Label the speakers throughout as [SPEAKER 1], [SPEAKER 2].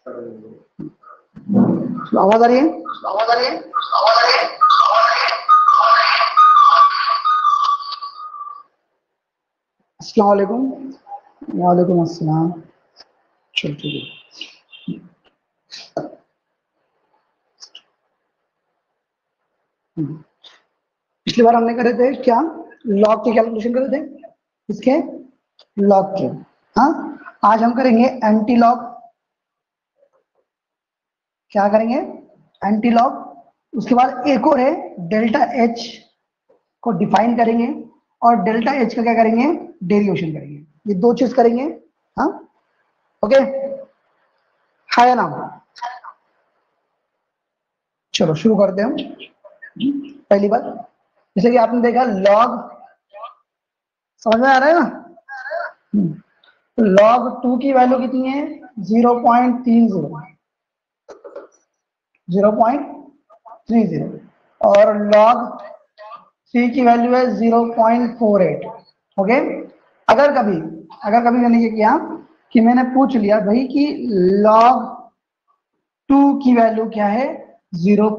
[SPEAKER 1] आवाज आ रही है? अस्सलाम वालेकुम। वालेकुम अस्सलाम। चल ठीक है। पिछली बार हमने करे थे क्या, लॉग के कैलकुलेशन करे थे, इसके लॉग के। हाँ, आज हम करेंगे एंटी लॉग। क्या करेंगे? Anti log. उसके बाद एक और है डेल्टा एच को डिफाइन करेंगे, और डेल्टा एच का क्या करेंगे, डेरिवेशन करेंगे। ये दो चीज करेंगे। हाँ, ओके, है या ना? चलो शुरू करते हैं हम। पहली बात, जैसे कि आपने देखा लॉग, समझ में आ रहा है ना? लॉग 2 की वैल्यू कितनी है? 0.30, 0.30। और लॉग 3 की वैल्यू है 0.48। ओके। अगर कभी मैंने ये किया कि मैंने पूछ लिया भाई कि लॉग 2 की वैल्यू क्या है, 0.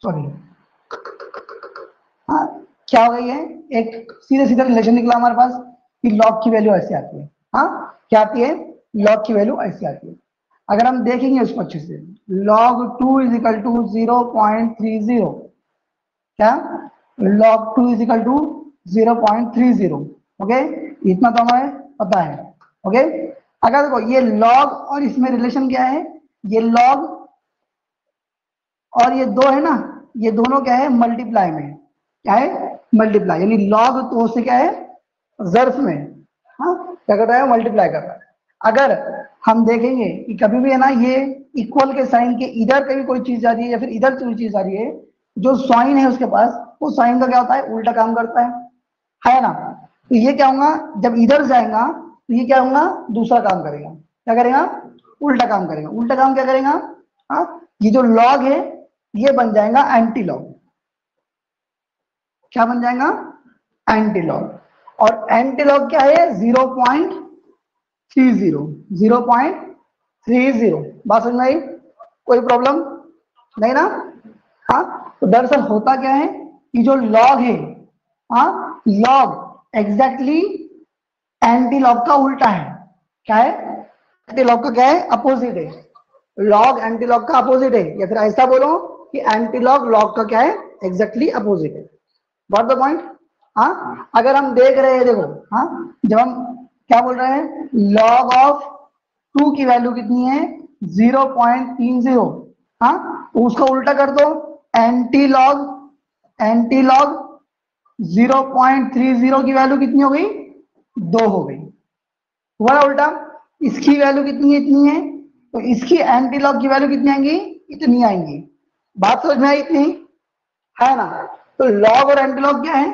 [SPEAKER 1] सॉरी, हाँ, क्या हो गई है, एक सीधे सीधा रिलेशन निकला हमारे पास कि लॉग की वैल्यू ऐसे आती है। हाँ, क्या आती है? लॉग की वैल्यू ऐसे आती है। अगर हम देखेंगे उसको अच्छे से, log 2 इज इक्वल टू 0.30। क्या? log 2 is equal to 0.30। Okay, इतना तो हमें पता है। ओके, अगर देखो ये log और इसमें रिलेशन क्या है, ये log और ये दो है ना, ये दोनों क्या है, मल्टीप्लाई में। क्या है? मल्टीप्लाई, यानी log तो से क्या है, ज़र्फ में। हाँ, क्या कर रहा है, मल्टीप्लाई कर रहा है। अगर हम देखेंगे कि कभी भी है ना, ये इक्वल के साइन के इधर कभी कोई चीज आ रही है या फिर इधर कोई चीज आ रही है, जो साइन है उसके पास, वो साइन का क्या होता है, उल्टा काम करता है ना? तो ये क्या होगा, जब इधर जाएगा तो ये क्या होगा, दूसरा काम करेगा। क्या करेगा? उल्टा काम करेगा। उल्टा काम क्या करेगा? हाँ, ये जो लॉग है ये बन जाएगा एंटी लॉग। क्या बन जाएगा? Anti log. और एंटी लॉग क्या है? 0.30, 0.30। बात समझ में आई? कोई प्रॉब्लम नहीं ना? हाँ, तो दरअसल होता क्या है कि जो लॉग है, हाँ, लॉग एग्जैक्टली एंटी लॉग का उल्टा है। क्या है? एंटी लॉग का क्या है, अपोजिट है। लॉग एंटी लॉग का अपोजिट है, या फिर ऐसा बोलो कि एंटी लॉग लॉग का क्या है, एग्जैक्टली अपोजिट है। Got the point? हाँ, अगर हम देख रहे हैं, देखो, हाँ, जब हम क्या बोल रहे हैं, लॉग ऑफ 2 की वैल्यू कितनी है, 0.30। हाँ, तो उसका उल्टा कर दो, एंटी लॉग 0.30 की वैल्यू कितनी हो गई, 2 हो गई। हुआ उल्टा। इसकी वैल्यू कितनी है, इतनी है, तो इसकी एंटी लॉग की वैल्यू कितनी आएंगी, इतनी आएंगी। बात समझ में आई इतनी, है ना? तो लॉग और एंटी लॉग क्या है,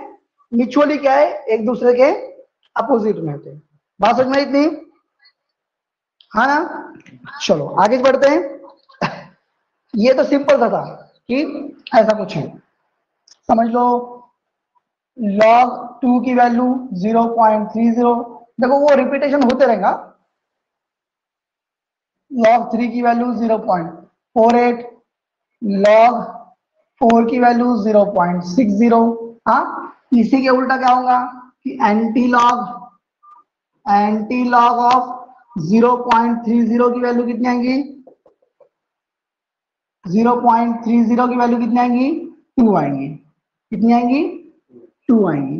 [SPEAKER 1] म्यूचुअली क्या है, एक दूसरे के अपोजिट में होते हैं। बात समझ में आई इतनी, है ना? चलो आगे बढ़ते हैं। ये तो सिंपल था कि ऐसा कुछ है, समझ लो। log 2 की वैल्यू 0.30, देखो वो रिपीटेशन होते रहेगा। log 3 की वैल्यू 0.48, log 4 की वैल्यू 0.60। हाँ, इसी के उल्टा क्या होगा कि एंटी लॉग ऑफ 0.30 की वैल्यू कितनी आएंगी, 0.30 की वैल्यू कितनी आएंगी, 2 आएंगी। कितनी आएंगी, 2 आएंगी।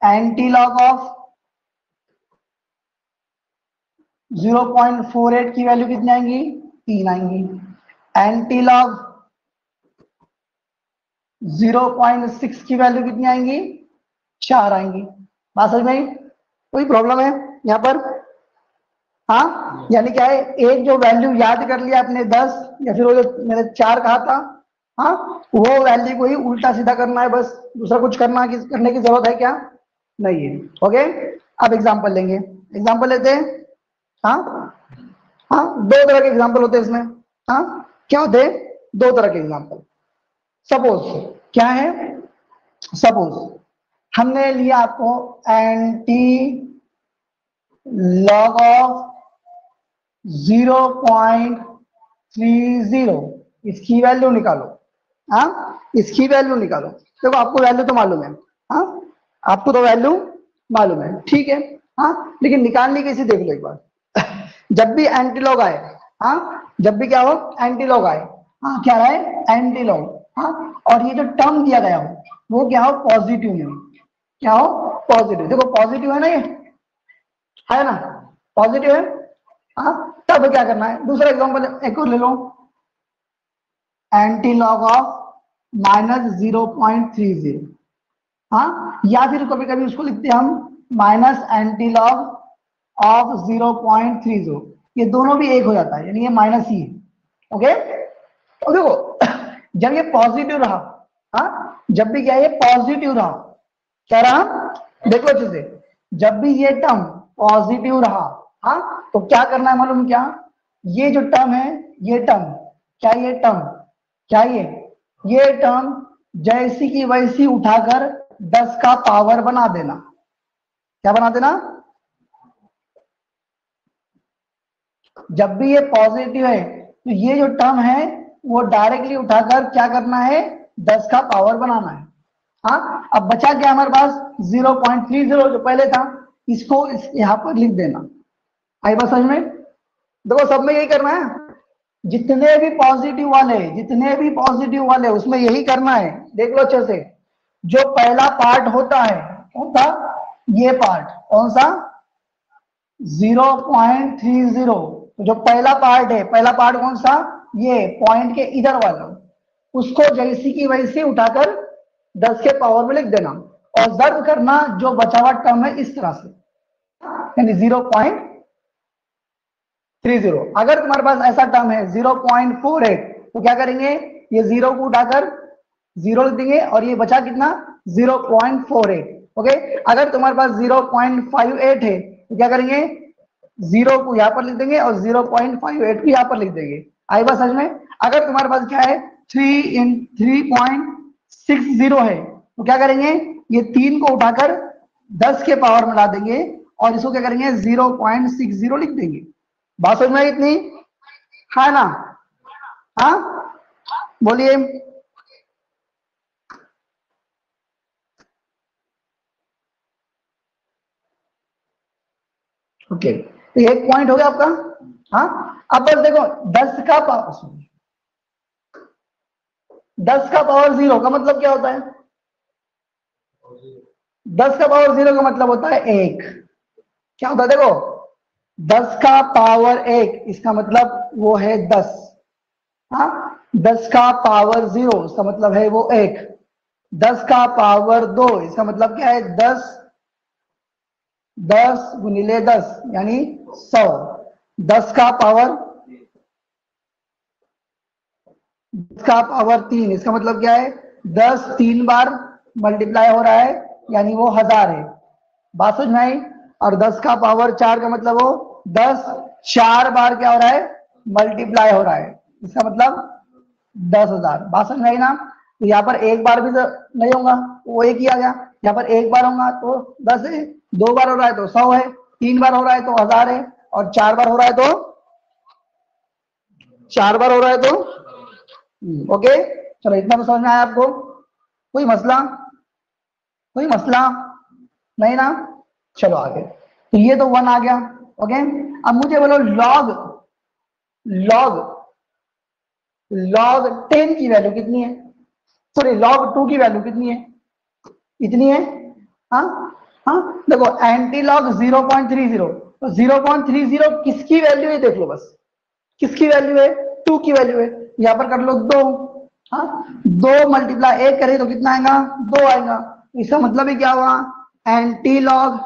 [SPEAKER 1] एंटी लॉग ऑफ 0.48 की वैल्यू कितनी आएंगी, 3 आएंगी। एंटी लॉग 0.6 की वैल्यू कितनी आएंगी, 4 आएंगी। बात समझ में आई? कोई प्रॉब्लम है यहाँ पर? हाँ, यानी क्या है, एक जो वैल्यू याद कर लिया आपने 10, या फिर वो जो मैंने 4 कहा था, हाँ, वो वैल्यू को ही उल्टा सीधा करना है, बस दूसरा कुछ करने की जरूरत है क्या, नहीं है। ओके, अब एग्जांपल लेंगे, एग्जांपल लेते हैं। हाँ, हाँ, दो तरह के एग्जांपल होते हैं इसमें। हाँ, क्या होते हैं, दो तरह के एग्जांपल। सपोज क्या है, सपोज हमने लिया आपको एंटी लॉग ऑफ 0.30 इसकी वैल्यू निकालो। हाँ, इसकी वैल्यू निकालो। देखो आपको वैल्यू तो मालूम है। हाँ, आपको तो वैल्यू मालूम है, ठीक है। हाँ, लेकिन निकालनी कैसे देख लो एक बार। जब भी एंटीलॉग आए, हाँ, जब भी क्या हो, एंटीलॉग आए, हाँ, क्या रहा है, एंटीलॉग। हाँ, और ये जो टर्म दिया गया हो वो क्या हो, पॉजिटिव में, क्या हो, पॉजिटिव। देखो पॉजिटिव है ना, ये है ना, पॉजिटिव है। हाँ, तब क्या करना है, दूसरा एग्जांपल एक और ले लो, एंटी लॉग ऑफ -0.30। हाँ, या फिर कभी कभी उसको लिखते हैं हम माइनस एंटी लॉग ऑफ 0.30। ये दोनों भी एक हो जाता है, यानी ये माइनस ही है। ओके, तो देखो जब ये पॉजिटिव रहा, हाँ, जब भी क्या ये पॉजिटिव रहा, क्या रहा, देखो अच्छे से, जब भी ये टर्म पॉजिटिव रहा, हाँ, तो क्या करना है मालूम क्या, ये जो टर्म है, ये टर्म, क्या ये टर्म, क्या ये टर्म जैसी की वैसी उठाकर 10 का पावर बना देना। क्या बना देना, जब भी ये पॉजिटिव है तो ये जो टर्म है वो डायरेक्टली उठाकर क्या करना है, 10 का पावर बनाना है। हाँ, अब बचा क्या हमारे पास, 0.30 जो पहले था, इसको यहां पर लिख देना। आई बात समझ में, देखो सब में यही करना है, जितने भी पॉजिटिव वाले, जितने भी पॉजिटिव वाले उसमें यही करना है। देख लो अच्छे से, जो पहला पार्ट होता है, कौन सा, ये पार्ट, कौन सा, 0.30। जो पहला पार्ट है, पहला पार्ट कौन सा, ये पॉइंट के इधर वाला, उसको जैसी की वैसी उठाकर 10 के पावर में लिख देना, और जर्ब करना जो बचा हुआ टर्म है इस तरह से, यानी 0.30। अगर तुम्हारे पास ऐसा टर्म है 0.48, तो क्या करेंगे, ये जीरो को उठाकर जीरो लिख देंगे, और ये बचा कितना, 0.48। ओके, अगर तुम्हारे पास 0.58 है तो क्या करेंगे, जीरो को यहां पर लिख देंगे और 0.58 को यहां पर लिख देंगे। आई बात समझ में, अगर तुम्हारे पास क्या है 3.60 है तो क्या करेंगे, ये 3 को उठाकर 10 के पावर में ला देंगे, और इसको क्या करेंगे, 0.60 लिख देंगे। बात समझ में आई इतनी, है ना, हाँ, बोलिए। ओके, तो एक पॉइंट हो गया आपका। हाँ, अब बस देखो 10 का पावर, 10 का पावर 0 का मतलब क्या होता है, 10 का पावर 0 का मतलब होता है 1। क्या होता है, देखो 10 का पावर 1 इसका मतलब वो है 10। हाँ, 10 का पावर 0 इसका मतलब है वो 1। 10 का पावर 2 इसका मतलब क्या है, 10, 10 गुणिले 10 यानी 100। 10 का पावर, 10 का पावर 3 इसका मतलब क्या है, 10 3 बार मल्टीप्लाई हो रहा है, यानी वो 1000 है। बात समझ में आई। और 10 का पावर 4 का मतलब वो 10 4 बार क्या हो रहा है, मल्टीप्लाई हो रहा है, इसका मतलब 10,000। बात समझ में आई ना। तो यहाँ पर एक बार भी तो नहीं होगा, वो एक ही आ गया। यहाँ पर एक बार होगा तो 10 है, 2 बार हो रहा है तो 100 है, 3 बार हो रहा है तो 1000 है, और 4 बार हो रहा है तो 4 बार हो रहा है तो ओके। चलो इतना तो समझ में आया आपको, कोई मसला, कोई मसला नहीं ना। चलो आगे, तो ये तो 1 आ गया। ओके, अब मुझे बोलो लॉग, लॉग लॉग 10 की वैल्यू कितनी है, सॉरी लॉग 2 की वैल्यू कितनी है, इतनी है। हाँ, हाँ, देखो एंटी लॉग 0.30, तो 0.30 किसकी वैल्यू है, देख लो बस, किसकी वैल्यू है, 2 की वैल्यू है। यहां पर कर लो 2। हाँ, 2 मल्टीप्लाई 1 करे तो कितना आएगा, 2 आएगा। इसका मतलब ही क्या हुआ, anti log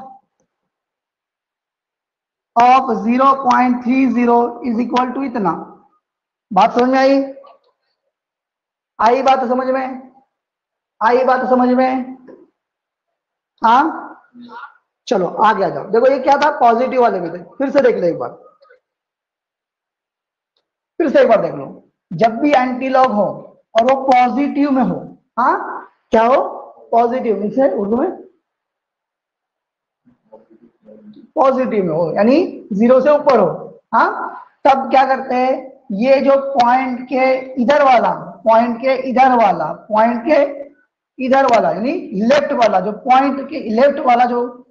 [SPEAKER 1] of 0.30 is equal to इतना। बात समझ में आई, आई बात समझ में, आई बात समझ में। हाँ, चलो आगे आ जाओ। देखो ये क्या था, पॉजिटिव वाले में थे, फिर से देख लो एक बार, फिर से एक बार देख लो। जब भी एंटी लॉग हो और वो पॉजिटिव में हो, हाँ, क्या हो, पॉजिटिव, इसे उर्दू में पॉजिटिव में हो, यानी 0 से ऊपर हो, हाँ, तब क्या करते हैं, ये जो पॉइंट के इधर वाला, पॉइंट के इधर वाला, पॉइंट के इधर वाला यानी लेफ्ट वाला, जो पॉइंट के लेफ्ट वाला जो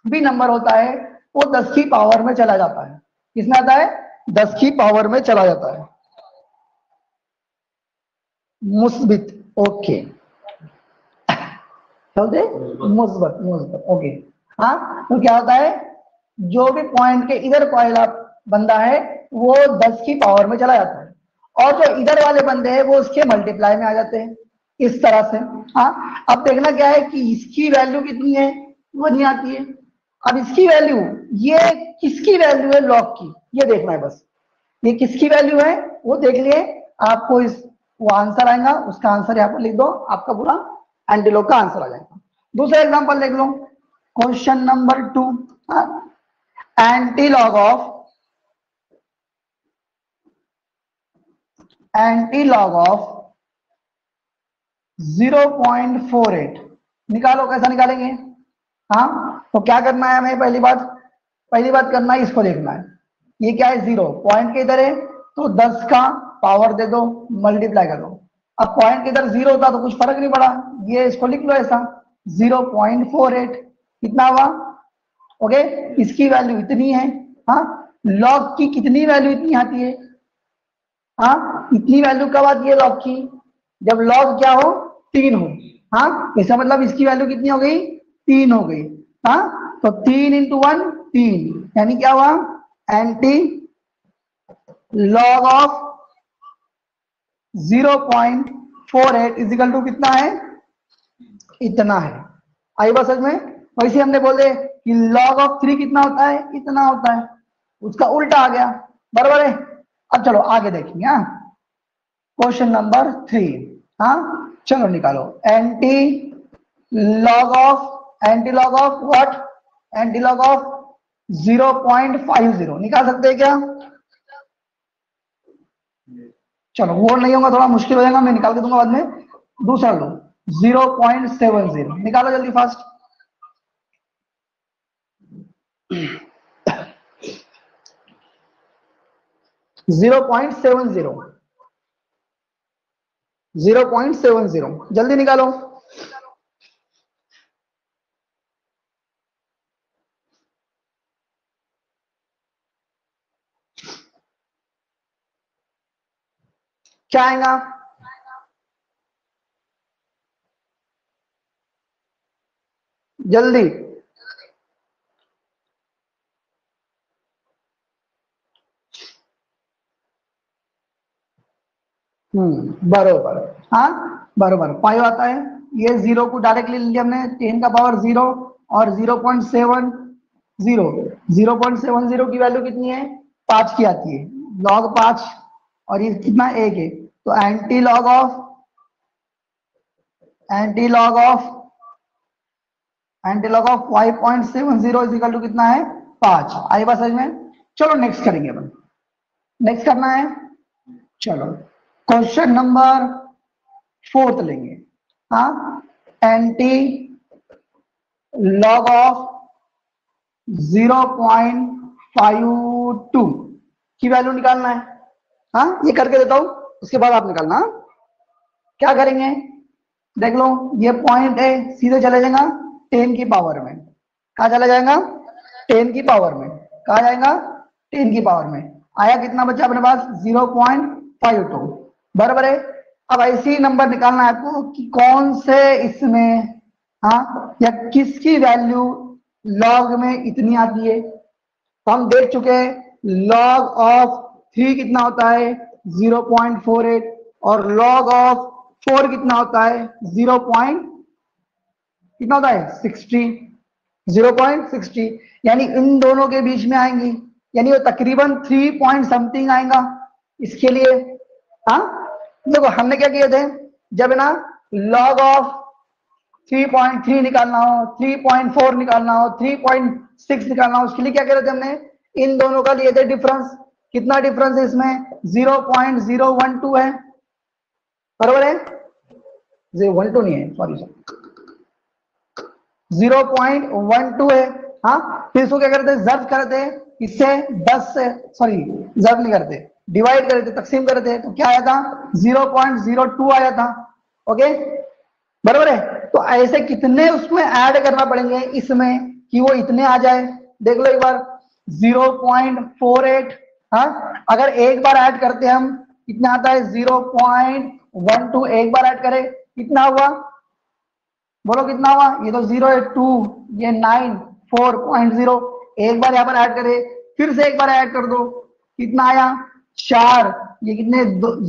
[SPEAKER 1] भी नंबर होता है वो 10 की पावर में चला जाता है। किसमें आता है? 10 की पावर में चला जाता है। मुस्बित, ओके, मुस्बत, मुस्बत, ओके। हाँ, तो क्या होता है, जो भी पॉइंट के इधर वाला बंदा है वो 10 की पावर में चला जाता है, और जो इधर वाले बंदे हैं वो उसके मल्टीप्लाई में आ जाते हैं, इस तरह से। हाँ, अब देखना क्या है कि इसकी वैल्यू कितनी है, वो नहीं आती है। अब इसकी वैल्यू, ये किसकी वैल्यू है लॉग की, ये देखना है बस। ये किसकी वैल्यू है वो देख लिए, आपको इस वो आंसर आएगा, उसका आंसर यहाँ पर लिख दो, आपका पूरा एंटीलॉग का आंसर आ जाएगा। दूसरा एग्जांपल देख लो, क्वेश्चन नंबर 2, एंटीलॉग ऑफ 0.48 निकालो। कैसा निकालेंगे? हाँ, तो क्या करना है हमें, पहली बात करना है, इसको देखना है। ये क्या है, 0 पॉइंट के इधर है तो 10 का पावर दे दो, मल्टीप्लाई कर दो। अब पॉइंट के इधर 0 होता तो कुछ फर्क नहीं पड़ा, ये इसको लिख लो ऐसा 0.48 कितना हुआ, ओके। इसकी वैल्यू इतनी है। हाँ, लॉग की कितनी वैल्यू इतनी आती है? हाँ, इतनी वैल्यू कब आती है लॉग की? जब लॉग क्या हो, 3 हो। हाँ, इसका मतलब इसकी वैल्यू कितनी हो गई, 3 हो गई। हाँ, तो 3 इंटू 1 3, यानी क्या हुआ, anti log of 0.48 is equal to कितना है, इतना है। आई बात समझ में? वैसे हमने बोले कि लॉग ऑफ 3 कितना होता है, इतना होता है, उसका उल्टा आ गया, बराबर है। अब चलो आगे देखेंगे। हाँ, क्वेश्चन नंबर 3, हाँ चलो निकालो, anti log of what, anti log of 0.50 निकाल सकते हैं क्या? चलो वो नहीं होगा, थोड़ा मुश्किल हो जाएगा, मैं निकाल के दूंगा बाद में। दूसरा लो, 0.70 निकालो जल्दी fast. Zero point seven zero, जल्दी निकालो। क्या आएगा? जल्दी। बरोबर, हाँ बरोबर, 5 आता है। ये 0 को डायरेक्टली ले लिया हमने, 10 का पावर 0 और 0.70, 0.70 की वैल्यू कितनी है, 5 की आती है, लॉग 5, और ये कितना, 1 है। तो anti log of 5.70 is equal to कितना है, 5। आई बात समझ में? चलो नेक्स्ट करेंगे अपन, नेक्स्ट करना है। चलो क्वेश्चन नंबर 4 लेंगे। हाँ, एंटी लॉग ऑफ 0.52 की वैल्यू निकालना है। हाँ, ये करके देता हूं, उसके बाद आप निकालना। क्या करेंगे, देख लो, ये पॉइंट है, सीधे चले जाएगा 10 की पावर में। कहा चला जाएगा, 10 की पावर में। कहा जाएगा, 10 की पावर में। आया कितना बच्चा अपने पास, 0.52, बराबर है। अब ऐसे ही नंबर निकालना है आपको कि कौन से इसमें, हाँ, या किसकी वैल्यू लॉग में इतनी आती है। तो हम देख चुके हैं लॉग ऑफ 3 कितना होता है, 0.48, और लॉग ऑफ 4 कितना होता है, 0. कितना होता है, 60, 0.60, यानी इन दोनों के बीच में आएंगी, यानी वो तकरीबन 3 पॉइंट समथिंग आएगा इसके लिए। हाँ, देखो हमने क्या किए थे, जब ना लॉग ऑफ 3.3 निकालना हो, 3.4 निकालना हो, 3.6 निकालना हो, उसके लिए क्या करे थे हमने, इन दोनों का लिए थे डिफरेंस। कितना डिफरेंस है इसमें, 0.012 है, बराबर है, 0.12 नहीं है, सॉरी सर, 0.12 है। हाँ, फिर इसको क्या करते हैं, जब्त करते हैं, इससे 10 से, सॉरी जब्त नहीं करते, डिवाइड कर रहे थे, तकसीम कर रहे थे, तो क्या आया था 0.02 आया था। ओके बराबर है। तो ऐसे कितने उसमें ऐड करना पड़ेंगे इसमें कि वो इतने आ जाए, देख लो एक बार 0.48। हाँ अगर एक बार ऐड करते हैं हम कितना आता है 0.12, एक बार ऐड करें कितना हुआ, बोलो कितना हुआ, ये तो 0 है 2, ये 9 4.0, एक बार यहाँ पर ऐड करें, फिर से एक बार ऐड कर दो कितना आया 4, ये कितने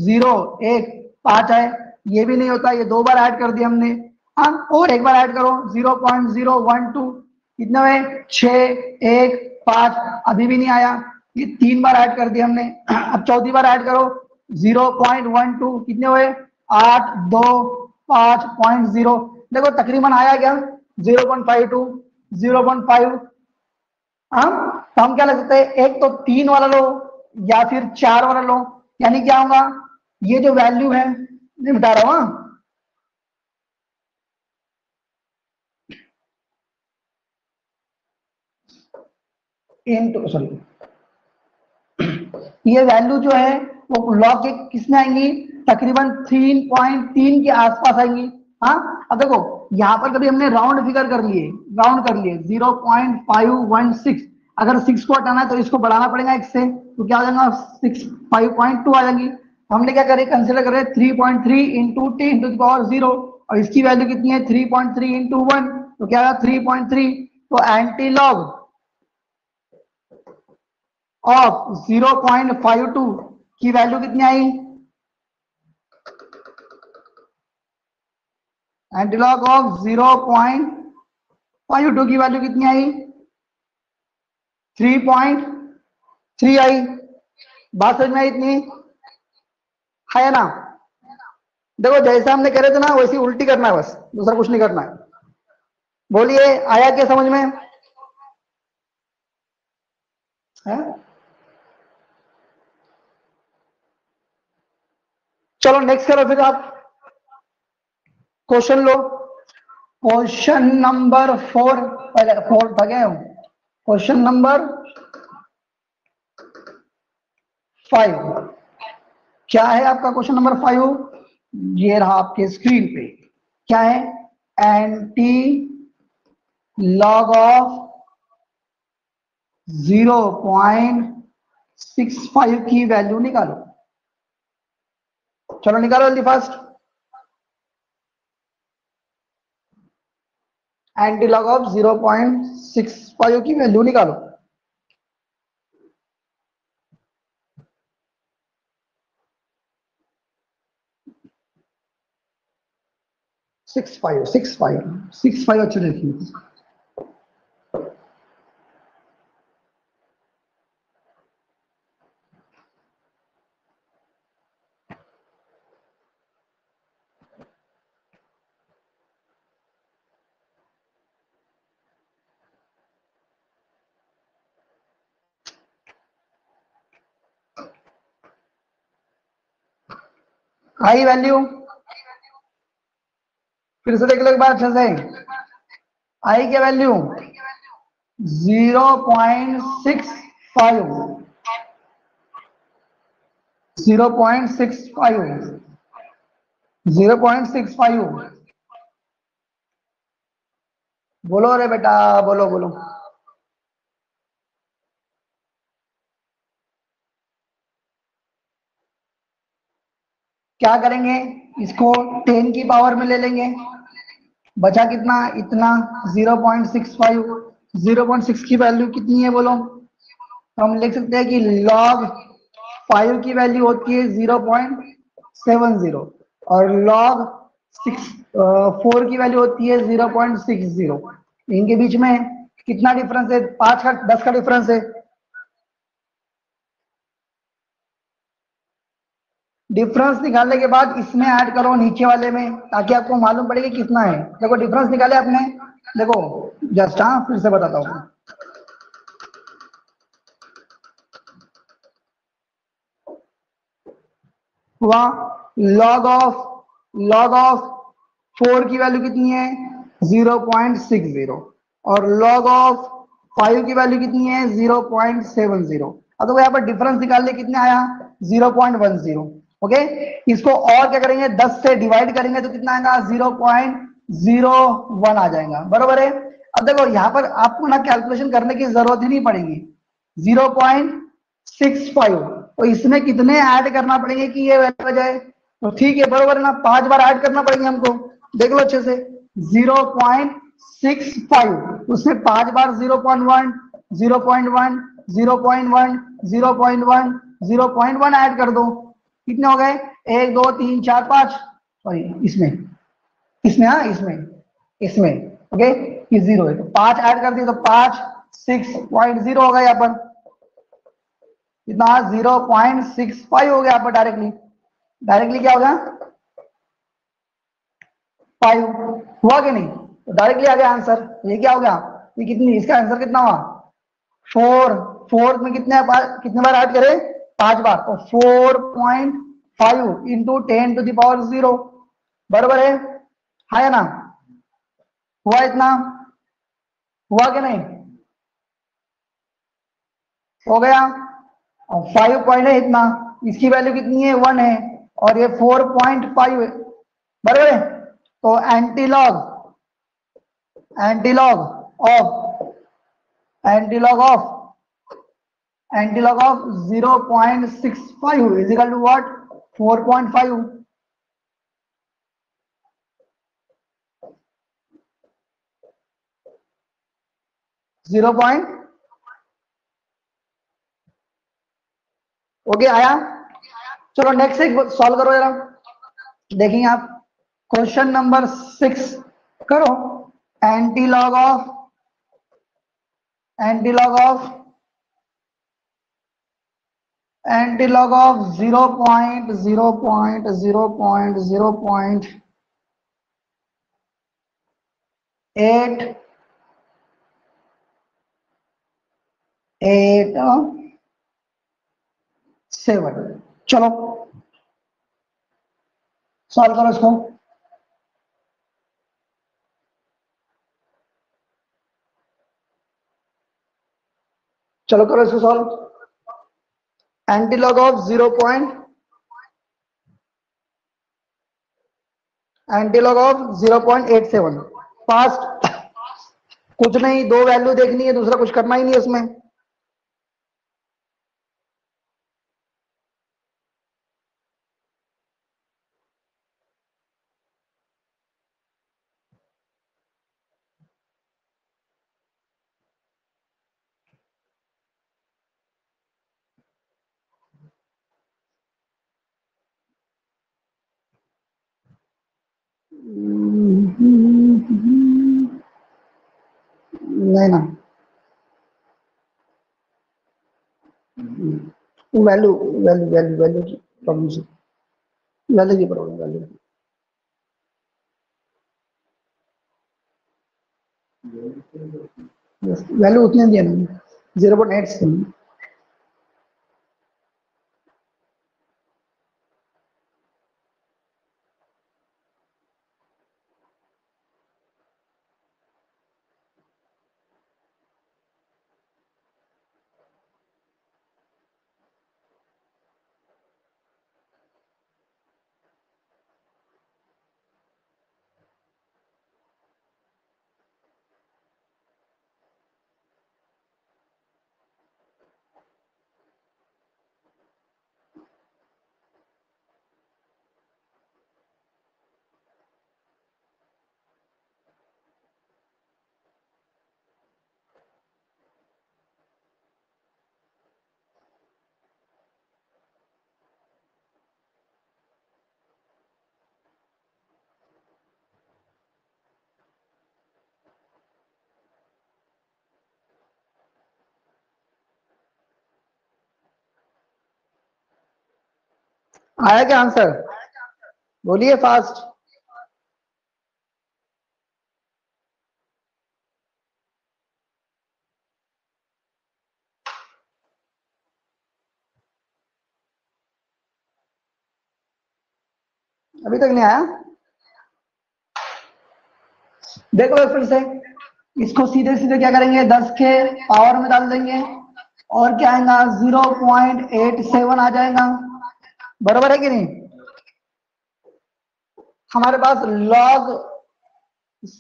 [SPEAKER 1] 0 1 5 है, ये भी नहीं होता, ये दो बार ऐड कर दिया हमने। हाँ और एक बार ऐड करो 0.012 कितना है 6 1 5, अभी भी नहीं आया, ये तीन बार ऐड कर दिया हमने। अब चौथी बार ऐड करो 0.12 कितने हुए 8 2 5.0, देखो तकरीबन आया क्या 0.52 0.5। हाँ तो हम क्या लग सकते हैं, एक तो 3 वाला लो या फिर 4 वाला लो, यानी क्या होगा ये जो वैल्यू है, नहीं बता रहा हूं इनटू सॉरी, ये वैल्यू जो है वो लॉग के किसमें आएंगी, तकरीबन 3.3 के आसपास आएंगी। हाँ अब देखो यहाँ पर कभी हमने राउंड फिगर कर लिए, राउंड कर लिए 0.516, अगर 6 को हटाना है तो इसको बढ़ाना पड़ेगा एक से, तो क्या हो जाएगा 5.2 आ जाएंगी। हमने क्या करें, कंसिडर करें 3.3 इंटू 10⁻0, और इसकी वैल्यू कितनी है 3.3 इंटू 1, तो क्या होगा 3.3, तो एंटी लॉग ऑफ 0.52 की वैल्यू कितनी आई, एंटीलॉग ऑफ 0.52 की वैल्यू कितनी आई 3.3 आई। बात समझ में आई इतनी, है ना। देखो जैसा हमने करे थे ना वैसी उल्टी करना है, बस दूसरा कुछ नहीं करना है। बोलिए आया क्या समझ में है? चलो नेक्स्ट करो फिर आप, क्वेश्चन लो, क्वेश्चन नंबर 4, पहले 4 था क्या, क्वेश्चन नंबर 5, क्या है आपका क्वेश्चन नंबर 5, ये रहा आपके स्क्रीन पे, क्या है एंटी लॉग ऑफ 0.65 की वैल्यू निकालो। चलो निकालो जल्दी फास्ट, एंटी लॉग ऑफ 0.65 की वैल्यू निकालो। सिक्स फाइव अच्छे देखिए, आई वैल्यू फिर से देख लो एक बार अच्छे से, आई क्या वैल्यू 0.65, 0.65, 0.65, बोलो रे बेटा बोलो बोलो। क्या करेंगे, इसको 10 की पावर में ले लेंगे, बचा कितना इतना 0.65, 0.6 की वैल्यू कितनी है बोलो, तो हम लिख सकते हैं कि log 5 की वैल्यू होती है 0.70, और log 4 की वैल्यू होती है 0.60, इनके बीच में कितना डिफरेंस है, 5 का 10 का डिफरेंस है। डिफरेंस निकालने के बाद इसमें ऐड करो नीचे वाले में, ताकि आपको मालूम पड़ेगा कितना है। देखो डिफरेंस निकाले आपने, देखो जस्ट, हाँ फिर से बताता हूँ, हुआ लॉग ऑफ 4 की वैल्यू कितनी है 0.60, और लॉग ऑफ 5 की वैल्यू कितनी है 0.70। अब देखो यहाँ पर डिफरेंस निकालने कितने आया 0.10। ओके, इसको और क्या करेंगे, 10 से डिवाइड करेंगे तो कितना आएगा, 0.01 आ जाएगा, बरोबर है। अब देखो यहाँ पर आपको ना कैलकुलेशन करने की जरूरत ही नहीं पड़ेगी, 0.65, तो इसमें कितने ऐड करना पड़ेंगे कि ये वैल्यू आ जाए, तो ठीक है, बरोबर है ना, 5 बार ऐड करना पड़ेंगे हमको, देख लो अच्छे से, 0.65, उसमें 5 बार 0.1, 0.1, 0.1, 0.1, 0.1 ऐड कर दो, कितने हो गए, 1 2 3 4 5, सॉरी इसमें इसमें हाँ इसमें ओके, ये 0 है तो 5 ऐड कर दिए तो 5 6.0 होगा यहाँ पर, कितना 0.65 हो गया यहाँ पर, डायरेक्टली क्या होगा 5 हुआ कि नहीं, तो डायरेक्टली आ गया आंसर, ये क्या हो गया, ये कितनी, इसका आंसर कितना हुआ 4, 4 में कितने बार ऐड करें, 5 बार, तो 4.5 इंटू 10⁻0, बराबर है ना, हुआ इतना, हुआ कि नहीं, हो गया, और 5 पॉइंट है इतना, इसकी वैल्यू कितनी है 1 है, और ये 4.5 है, बराबर है, तो antilog antilog of 0.65 is equal to what, 4.5, 0 point, okay आया। चलो नेक्स्ट एक सॉल्व करो जरा, देखेंगे आप, क्वेश्चन नंबर 6 करो, एंटीलॉग ऑफ 0.0.0.887, चलो सॉल्व करो इसको, चलो करो इसको सॉल्व, एंटीलॉग ऑफ 0.87 फास्ट, कुछ नहीं, दो वैल्यू देखनी है, दूसरा कुछ करना ही नहीं है उसमें, नहीं ना, वैल्यू वैल्यू वैल्यू वैल्यू की प्रॉब्लम से, वैल्यू की प्रॉब्लम, वैल्यू उतनी दिया नहीं, 0.8 आया क्या आंसर, बोलिए फास्ट, अभी तक नहीं आया, देखो फिर से, इसको सीधे सीधे क्या करेंगे, 10 के पावर में डाल देंगे, और क्या आएगा 0.87 आ जाएगा, बराबर है कि नहीं? हमारे पास log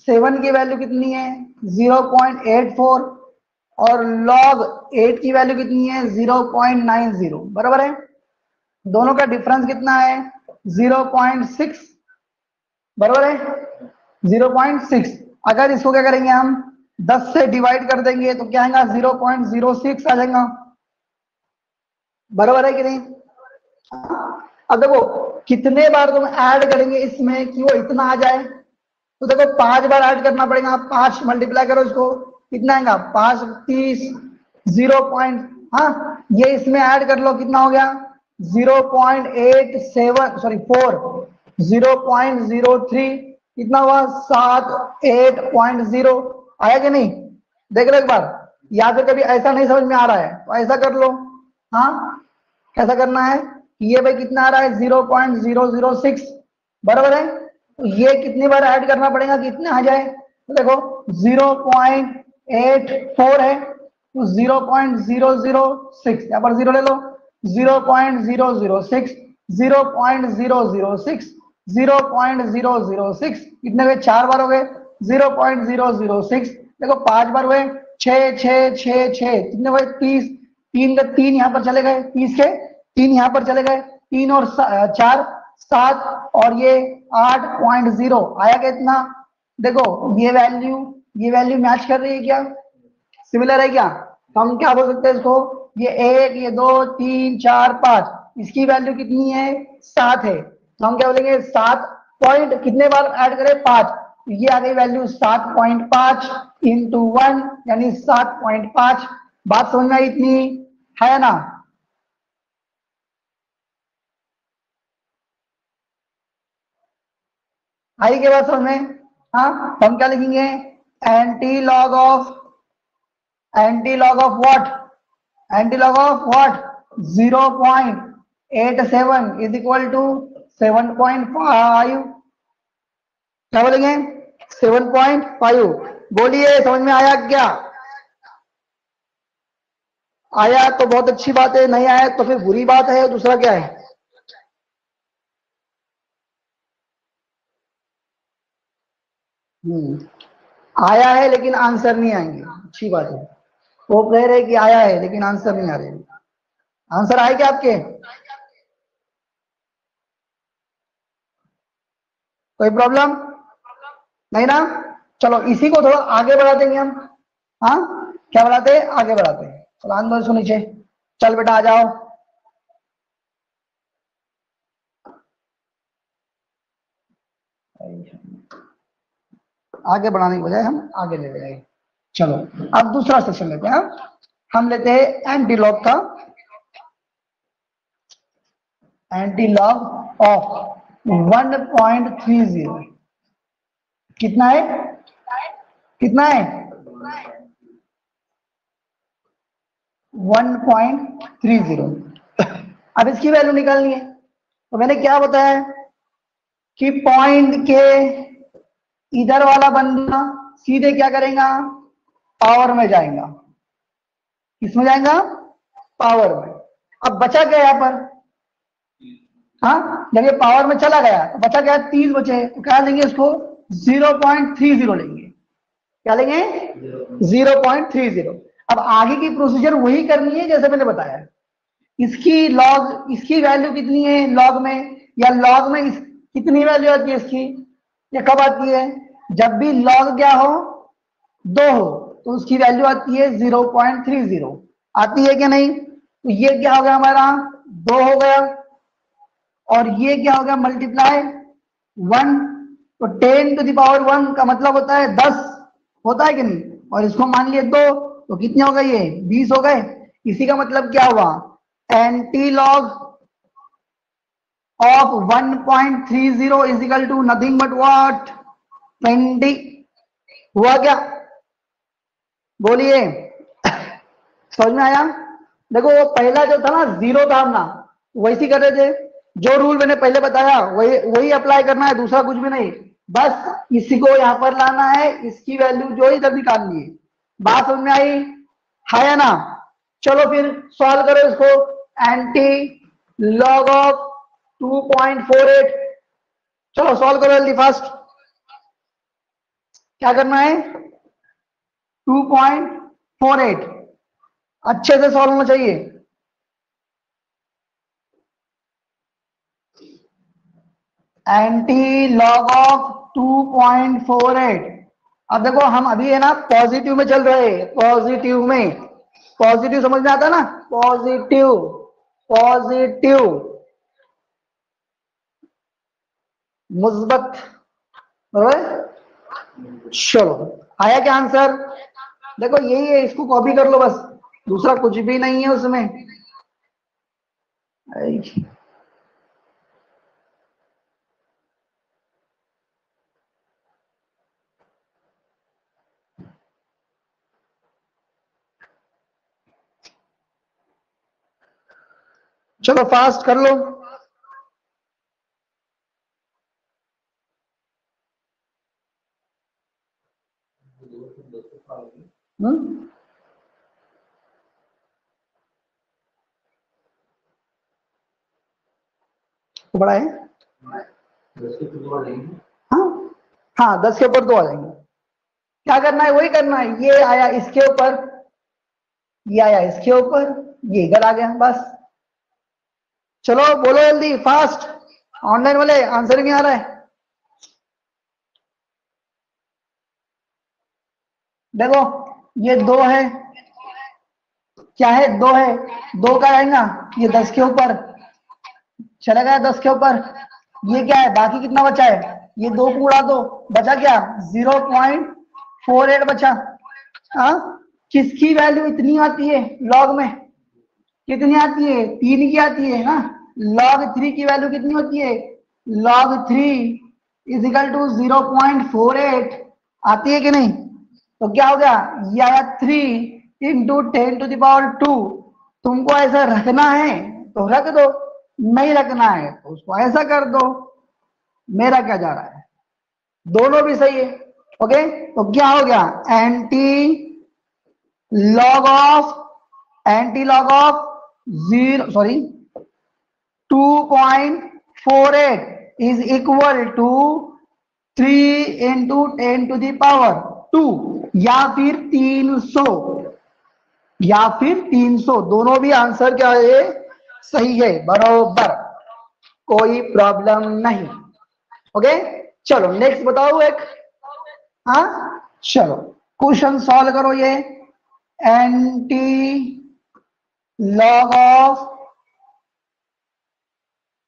[SPEAKER 1] 7 की वैल्यू कितनी है 0.84 और log 8 की वैल्यू कितनी है 0.90, बराबर है। दोनों का डिफरेंस कितना है 0.6, बराबर है 0.6। अगर इसको क्या करेंगे हम 10 से डिवाइड कर देंगे तो क्या आएगा 0.06 आ जाएगा, बराबर है कि नहीं? अब देखो कितने बार तुम ऐड करेंगे इसमें कि वो इतना आ जाए, तो देखो 5 बार ऐड करना पड़ेगा। 5 मल्टीप्लाई करो इसको, कितना आएगा 5 30 0 पॉइंट, हाँ ये इसमें ऐड कर लो, कितना हो गया 0.87 सॉरी 4 0.03, कितना हुआ 7 8.0 आया कि नहीं? देख लो एक बार, या फिर कभी ऐसा नहीं समझ में आ रहा है तो ऐसा कर लो। हाँ कैसा करना है, ये भाई कितना आ रहा है 0.006, बराबर है। तो ये कितनी बार ऐड करना पड़ेगा कितने आ जाए, तो देखो 0.84 है तो 0.006, यहाँ पर जीरो ले लो, 0.006 0.006 0.006, कितने हुए 4 बार हो गए 0.006। देखो 5 बार हुए 6 6 6 6, कितने हुए 30, 3 के 3 यहाँ पर चले गए, 30 के 3 यहाँ पर चले गए, 3 और 4 7 और ये 8.0 आया क्या इतना? देखो ये वैल्यू मैच कर रही है क्या, सिमिलर है क्या? तो हम क्या बोल सकते हैं इसको, ये 1 ये 2 3 4 5, इसकी वैल्यू कितनी है 7 है, तो हम क्या बोलेंगे 7 पॉइंट कितने बार ऐड करें 5, तो ये आ गई वैल्यू 7.5 इंटू 1 यानी 7.5। बात समझ में आई इतनी, है ना? आई के बाद समझ में? हाँ तो हम क्या लिखेंगे anti log of what, anti log of what 0.87 is equal to 7.5, क्या बोलेंगे 7.5। बोलिए समझ में आया क्या? आया तो बहुत अच्छी बात है, नहीं आया तो फिर बुरी बात है, दूसरा क्या है? आया है लेकिन आंसर नहीं आएंगे, अच्छी बात है। वो कह रहे कि आया है लेकिन आंसर नहीं आ रहे, आंसर आए क्या आपके? कोई प्रॉब्लम नहीं ना? चलो इसी को थोड़ा आगे बढ़ा देंगे हम। हाँ क्या बढ़ाते हैं, आगे बढ़ाते हैं। चलो आंदोलन सुन नीचे, चल बेटा आ जाओ। आगे बढ़ाने की बजाय हम आगे ले जाएंगे। चलो अब दूसरा सेक्शन लेते हैं, हम लेते हैं एंटी लॉग का, एंटी लॉग ऑफ 1.30, कितना है, कितना है 1.30। अब इसकी वैल्यू निकालनी है, तो मैंने क्या बताया कि पॉइंट के इधर वाला बंदा सीधे क्या करेगा पावर में जाएगा, किसमें जाएगा पावर में। अब बचा क्या यहाँ पर, हाँ जब ये पावर में चला गया तो बचा क्या 30 बचे, तो क्या लेंगे इसको 0.30 लेंगे, क्या लेंगे 0.30। अब आगे की प्रोसीजर वही करनी है जैसे मैंने बताया। इसकी वैल्यू कितनी है लॉग में, या लॉग में कितनी वैल्यू आती है इसकी, ये कब आती है जब भी लॉग क्या हो 2 हो तो उसकी वैल्यू आती है 0.30, आती है क्या नहीं? तो ये क्या हो गया हमारा 2 हो गया, और ये क्या हो गया मल्टीप्लाई 1, तो 10⁻1 का मतलब होता है 10, होता है कि नहीं? और इसको मान लिए 2 तो कितने हो गए ये 20 हो गए। इसी का मतलब क्या हुआ anti log of 1.30 is equal to nothing but what 20। हुआ क्या, बोलिए समझ में आया? देखो वो पहला जो था ना 0 था ना, वैसी कर रहे थे, जो रूल मैंने पहले बताया वही वही अप्लाई करना है, दूसरा कुछ भी नहीं। बस इसी को यहां पर लाना है, इसकी वैल्यू जो इधर निकालनी है। बात समझ में आई, है या ना? चलो फिर सॉल्व करो इसको, एंटी लॉग ऑफ 2.48। चलो सॉल्व करो जल्दी फास्ट। क्या करना है? 2.48 अच्छे से सॉल्व होना चाहिए। Anti log of 2.48। अब देखो हम अभी है ना पॉजिटिव में चल रहे हैं, पॉजिटिव में। पॉजिटिव समझ में आता है ना? पॉजिटिव, पॉजिटिव मुस्बत। चलो आया क्या आंसर? देखो यही है, इसको कॉपी कर लो बस, दूसरा कुछ भी नहीं है उसमें। चलो फास्ट कर लो। तो बड़ा है। हाँ हाँ 10 के ऊपर 2 आ जाएंगे। क्या करना है? वही करना है। ये आया इसके ऊपर, ये आया इसके ऊपर, ये इधर आ गया बस। चलो बोलो जल्दी फास्ट, ऑनलाइन वाले आंसर नहीं आ रहा है। देखो ये 2 है, क्या है? 2 है, 2 का आएगा ये 10 के ऊपर चला गया, 10 के ऊपर। ये क्या है? बाकी कितना बचा है? ये 2 को उड़ा दो, बचा क्या? 0.48 बचा। हाँ किसकी वैल्यू इतनी आती है लॉग में? कितनी आती है? 3 की आती है ना। लॉग 3 की वैल्यू कितनी होती है? लॉग 3 इज इक्वल टू 0.48 आती है कि नहीं? तो क्या हो गया? ये आया 3 इंटू 10⁻²। तुमको ऐसा रखना है तो रख दो, नहीं रखना है तो उसको ऐसा कर दो। मेरा क्या जा रहा है? दोनों भी सही है। ओके तो क्या हो गया? Anti log of 2.48 is equal to 3 into 10⁻², या फिर 300, या फिर 300। दोनों भी आंसर क्या है? सही है, बरोबर, कोई प्रॉब्लम नहीं। ओके चलो नेक्स्ट बताओ एक। हाँ चलो क्वेश्चन सॉल्व करो। ये anti log of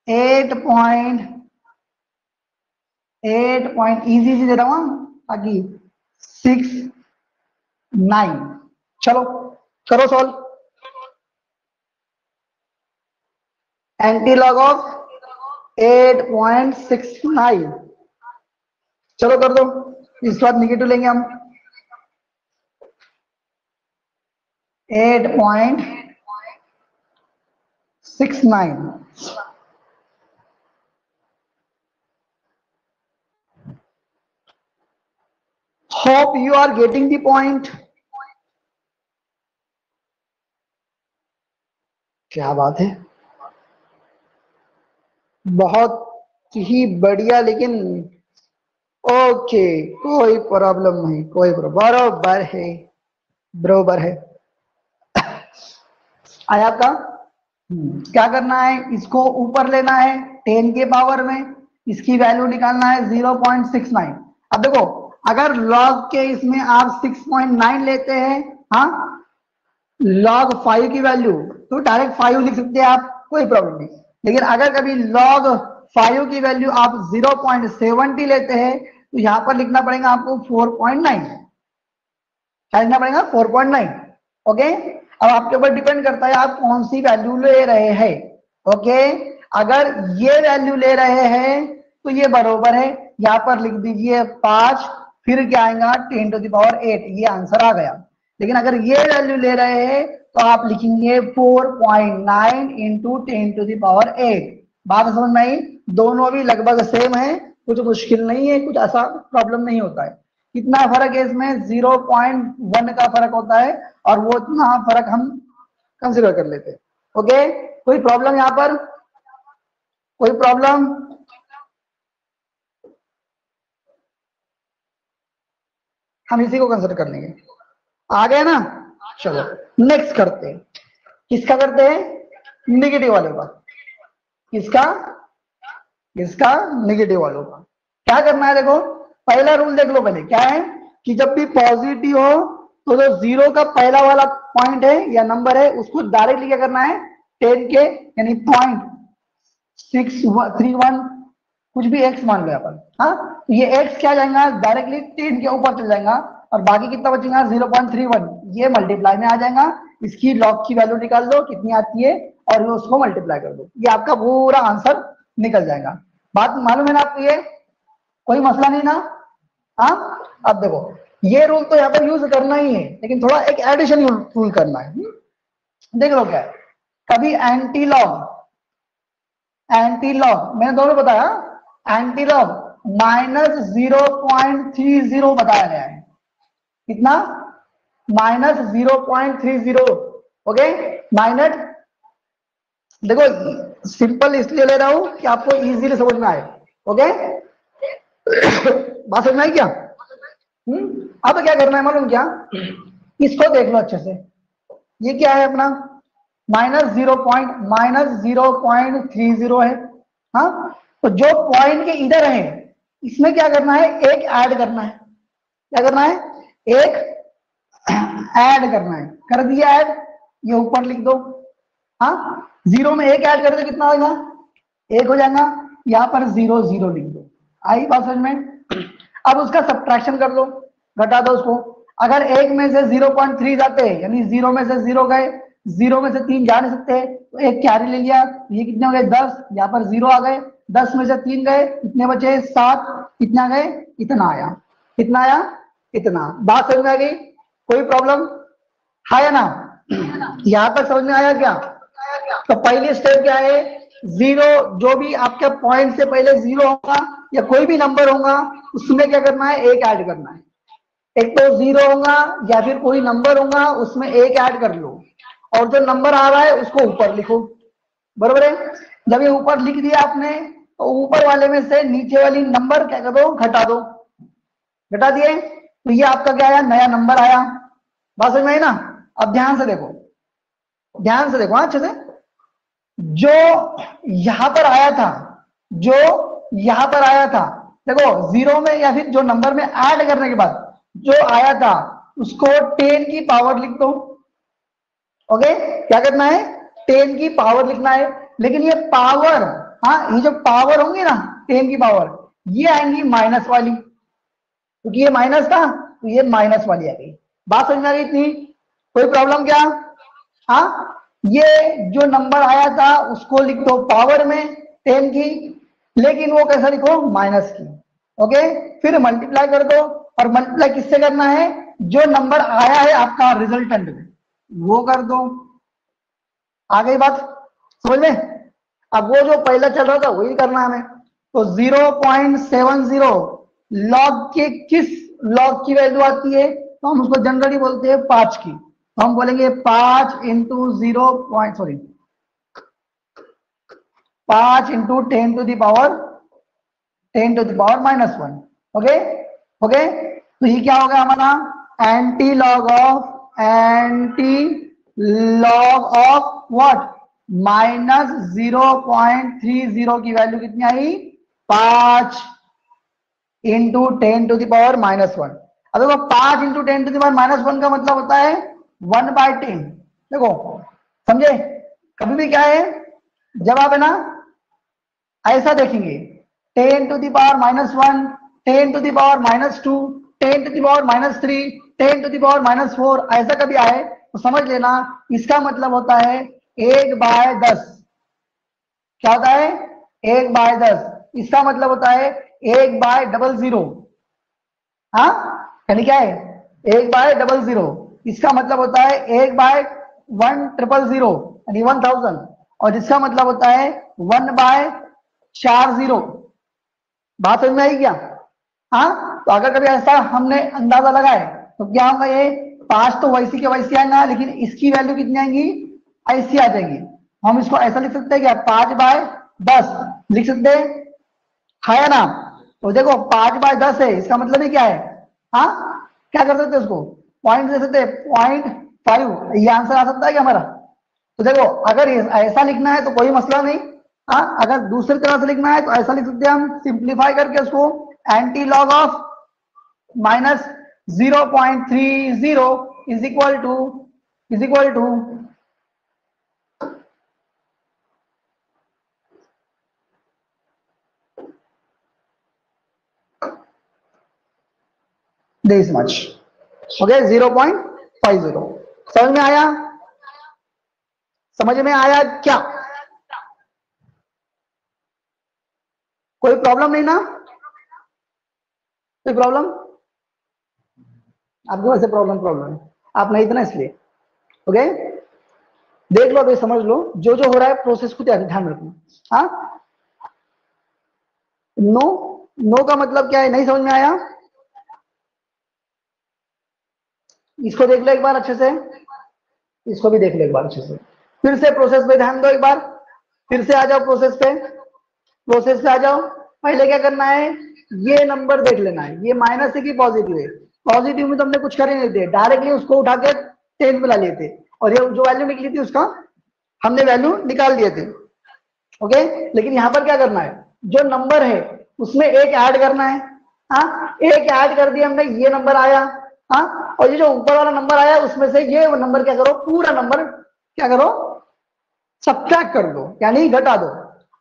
[SPEAKER 1] 8 point easy दे रहा हूं ताकि 6, 9। चलो करो सॉल्व। Anti log of 8.69। चलो कर दो, इस बार निगेटिव लेंगे हम। 8.69। Hope you are getting the point. क्या बात है, बहुत ही बढ़िया। लेकिन ओके कोई प्रॉब्लम नहीं, कोई बरोबर है, बरोबर है। आया आपका? क्या करना है? इसको ऊपर लेना है 10 के पावर में, इसकी वैल्यू निकालना है 0.69। अब देखो अगर लॉग के इसमें आप 6.9 लेते हैं, हाँ लॉग 5 की वैल्यू, तो डायरेक्ट 5 लिख सकते हैं आप, कोई प्रॉब्लम नहीं। लेकिन अगर कभी लॉग 5 की वैल्यू आप 0.70 लेते हैं तो यहां पर लिखना पड़ेगा आपको 4.9। क्या लिखना पड़ेगा? 4.9। ओके अब आपके ऊपर डिपेंड करता है आप कौन सी वैल्यू ले रहे हैं। ओके अगर ये वैल्यू ले रहे हैं तो ये बरोबर है, यहां पर लिख दीजिए 5, फिर क्या आएगा 10⁸, ये आंसर आ गया। लेकिन अगर ये वैल्यू ले रहे हैं तो आप लिखेंगे 4.9 इंटू 10⁸। बात समझ में आई? दोनों भी लगभग सेम है, कुछ मुश्किल नहीं है, कुछ ऐसा प्रॉब्लम नहीं होता है। कितना फर्क है इसमें? 0.1 का फर्क होता है, और वो इतना फर्क हम कंसिडर कर लेते हैं। ओके कोई प्रॉब्लम यहाँ पर? कोई प्रॉब्लम? हम इसी को कंसिडर कर लेंगे। आ गया ना? चलो नेक्स्ट करते हैं। किसका करते हैं? नेगेटिव वाले का। किसका? इसका नेगेटिव वालों का। क्या करना है? देखो पहला रूल देख लो पहले, क्या है कि जब भी पॉजिटिव हो तो जो जीरो का पहला वाला पॉइंट है या नंबर है उसको डायरेक्टली क्या करना है? 10 के यानी 0.631 कुछ भी एक्स मान लो यहाँ पर। हाँ, तो ये एक्स क्या जाएगा? डायरेक्टली 10 के ऊपर चल जाएगा और बाकी कितना बचेगा? 0.31। ये मल्टीप्लाई में आ जाएगा। इसकी लॉग की वैल्यू निकाल दो कितनी आती है और उसको मल्टीप्लाई कर दो, ये आपका पूरा आंसर निकल जाएगा। बात मालूम है ना आपको? ये कोई मसला नहीं ना? हाँ, अब देखो ये रूल तो यहाँ पर यूज करना ही है, लेकिन थोड़ा एक एडिशन रूल करना है। देख लो क्या है, कभी एंटी लॉग मैंने दोनों बताया, एंटी लॉग -0.30 बताया गया है। कितना? -0.30। ओके, माइनस, देखो सिंपल इसलिए ले रहा हूं कि आपको इजीली समझ में आए। ओके बात समझ में आई क्या? अब क्या करना है मालूम क्या? इसको देख लो अच्छे से। ये क्या है अपना? -0.30 है। हाँ, तो जो पॉइंट के इधर है इसमें क्या करना है? एक ऐड करना है। क्या करना है? एक ऐड करना है। कर दिया ऐड, ये ऊपर लिख दो। हाँ, जीरो में एक ऐड कर दो कितना होगा? एक हो जाएगा। यहाँ पर 0 0 लिख दो। आई बात समझ में? अब उसका सब्ट्रैक्शन कर दो, घटा दो उसको। अगर एक में से 0.3 जाते हैं यानी 0 में से 0 गए, 0 में से 3 जा नहीं सकते तो एक कैरी ले लिया, ये कितने हो गए? 10। यहाँ पर 0 आ गए, 10 में से 3 गए, कितने बचे? 7। कितना गए? इतना आया। कितना आया? इतना। बात समझ में आ गई? कोई प्रॉब्लम है या ना? यहां तक समझ में आया क्या? तो पहली स्टेप क्या है? जीरो, जो भी आपके पॉइंट से पहले 0 होगा या कोई भी नंबर होगा उसमें क्या करना है? एक ऐड करना है। एक तो 0 होगा या फिर कोई नंबर होगा उसमें एक ऐड कर लो, और जो नंबर आ रहा है उसको ऊपर लिखो। बरोबर है? जब ये ऊपर लिख दिया आपने तो ऊपर वाले में से नीचे वाली नंबर क्या कर दो? घटा दो। घटा दिए तो ये आपका क्या आया? नया नंबर आया। बात समझ में आई ना? अब ध्यान से देखो, ध्यान से देखो अच्छे से। जो यहां पर आया था, जो यहां पर आया था, देखो 0 में या फिर जो नंबर में ऐड करने के बाद जो आया था उसको 10 की पावर लिख दो। ओके, क्या करना है? 10 की पावर लिखना है। लेकिन ये पावर, हाँ, ये जो पावर होंगी ना 10 की पावर, ये आएंगी माइनस वाली, क्योंकि ये माइनस था तो ये माइनस वाली आ गई। बात समझ में आ गई इतनी? कोई प्रॉब्लम क्या? हाँ, ये जो नंबर आया था उसको लिख दो पावर में 10 की, लेकिन वो कैसा लिखो? माइनस की। ओके, फिर मल्टीप्लाई कर दो, और मल्टीप्लाई किससे करना है? जो नंबर आया है आपका रिजल्टेंट में वो कर दो। आ गई बात समझ में? अब वो जो पहला चल रहा था वही करना है हमें। तो 0.70 लॉग के किस लॉग की वैल्यू आती है? तो हम उसको जनरली बोलते हैं 5 की। तो हम बोलेंगे 5 into 0 point, sorry 5 into 10 to the power 10 to the power -1। Okay, okay, तो ये क्या होगा हमारा? Anti log of what? -0.30 की वैल्यू कितनी आई? 5 इंटू 10 टू दावर -1। अब देखो 5 इंटू 10 टू दावर -1 का मतलब होता है 1/10। देखो समझे? कभी भी क्या है, जब आप है ना ऐसा देखेंगे 10 to the power -1, 10 to the power -2, 10 to the power -3, 10 to the power -4, ऐसा कभी आए तो समझ लेना इसका मतलब होता है 1/10। क्या होता है? 1/10। इसका मतलब होता है 1/00। हाँ, यानी क्या है? 1/00। इसका मतलब होता है 1/1000 यानी 1000, और इसका मतलब होता है 1/40। बात समझ में आई क्या? हाँ, तो अगर कभी ऐसा हमने अंदाजा लगाए तो क्या होगा? ये 5 तो वैसी के वैसी आएगा, लेकिन इसकी वैल्यू कितनी आएंगी? ऐसी आ जाएगी। हम इसको ऐसा लिख सकते हैं क्या? 5/10 लिख सकते है या ना? तो देखो 5/10 है, इसका मतलब है क्या है? हाँ, क्या कर सकते हैं उसको पॉइंट दे सकते हैं, 0.5, ये आंसर आ सकता है क्या हमारा? तो देखो अगर ऐसा लिखना है तो कोई मसला नहीं। हाँ, अगर दूसरी तरह से लिखना है तो ऐसा लिख सकते हैं हम, सिंप्लीफाई करके उसको, anti log of -0.30 is equal to this much. Okay, 0.50। समझ में आया? समझ में आया क्या? कोई प्रॉब्लम नहीं ना? कोई प्रॉब्लम? आपके वैसे प्रॉब्लम है, आप नहीं थे ना इसलिए। ओके, देख लो अभी, समझ लो जो जो हो रहा है, प्रोसेस को ध्यान रखना। हाँ, नो, नो का मतलब क्या है, नहीं समझ में आया? इसको देख लो एक बार अच्छे से, इसको भी देख लो एक बार अच्छे से, फिर से प्रोसेस पे ध्यान दो एक बार, फिर से आ जाओ प्रोसेस पे, प्रोसेस पे आ जाओ। पहले क्या करना है, ये नंबर देख लेना है, ये माइनस है कि पॉजिटिव है। पॉजिटिव में तो हमने कुछ कर ही नहीं थे, डायरेक्टली उसको उठा के 10 में ला लिए थे, और ये जो वैल्यू निकली थी उसका हमने वैल्यू निकाल दिए थे। ओके, लेकिन यहां पर क्या करना है, जो नंबर है उसमें एक ऐड करना है। हाँ, एक ऐड कर दिया हमने, ये नंबर आया। हाँ, और ये जो ऊपर वाला नंबर आया उसमें से ये नंबर क्या करो, पूरा नंबर क्या करो, सब्ट्रैक्ट कर दो, यानी घटा दो।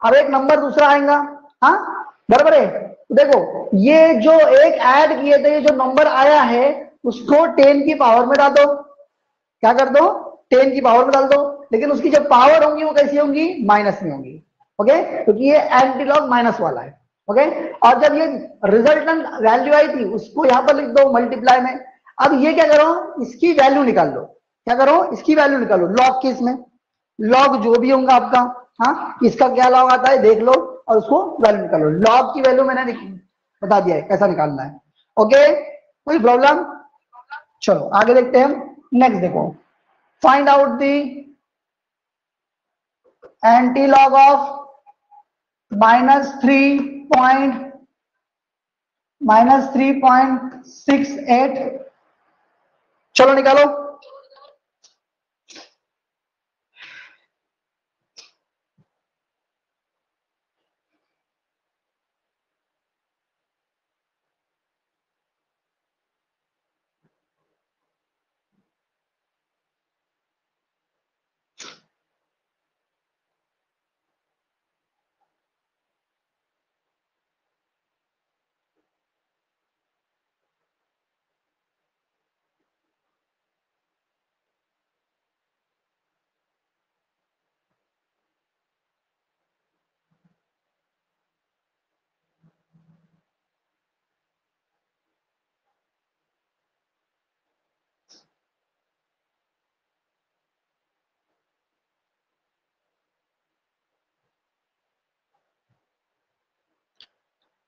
[SPEAKER 1] अब एक नंबर दूसरा आएगा। हाँ, बराबर है? तो देखो ये जो एक ऐड किए थे, ये जो नंबर आया है उसको 10 की पावर में डाल दो। क्या कर दो, 10 की पावर में डाल दो, लेकिन उसकी जो पावर होंगी वो कैसी होंगी, माइनस में होंगी। ओके, क्योंकि ये एंटी लॉग माइनस वाला है। ओके, और जब ये रिजल्टेंट वैल्यू आई थी उसको यहां पर लिख दो मल्टीप्लाई में। अब ये क्या करो, इसकी वैल्यू निकाल लो। क्या करो, इसकी वैल्यू निकालो लॉग की, इसमें लॉग जो भी होगा आपका। हाँ, इसका क्या लॉग आता है देख लो, और उसको वैल्यू निकालो। लॉग की वैल्यू मैंने बता दिया है कैसा निकालना है। ओके, कोई प्रॉब्लम? चलो आगे देखते हैं हम। नेक्स्ट देखो, find out the anti log of -3.68। चलो निकालो।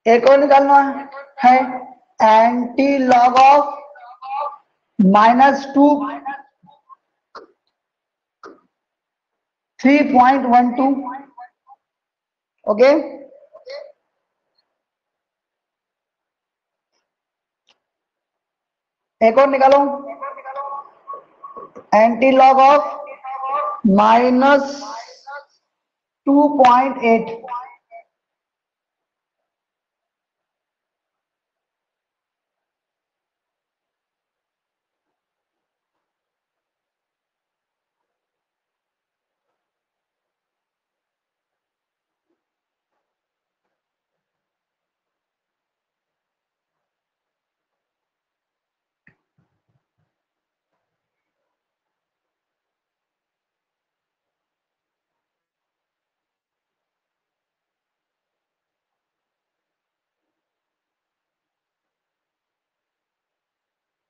[SPEAKER 1] एक और निकालना है, एंटी लॉग ऑफ -2 3.12। ओके, एक और निकालो, anti log of -2.8।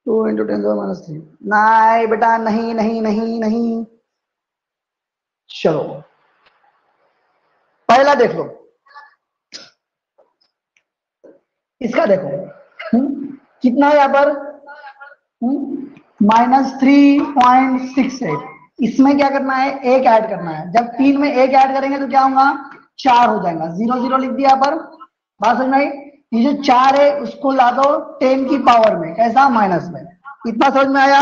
[SPEAKER 1] Two into 10⁻3। नहीं बेटा, नहीं नहीं नहीं नहीं। चलो पहला देख लो, इसका देखो। कितना है यहाँ पर, -3.68। इसमें क्या करना है, एक ऐड करना है। जब 3 में एक ऐड करेंगे तो क्या होगा, 4 हो जाएगा, 0 0 लिख दिया पर। बात समझ में आई? ये जो 4 है उसको ला दो 10 की पावर में, कैसा, माइनस में। इतना समझ में आया?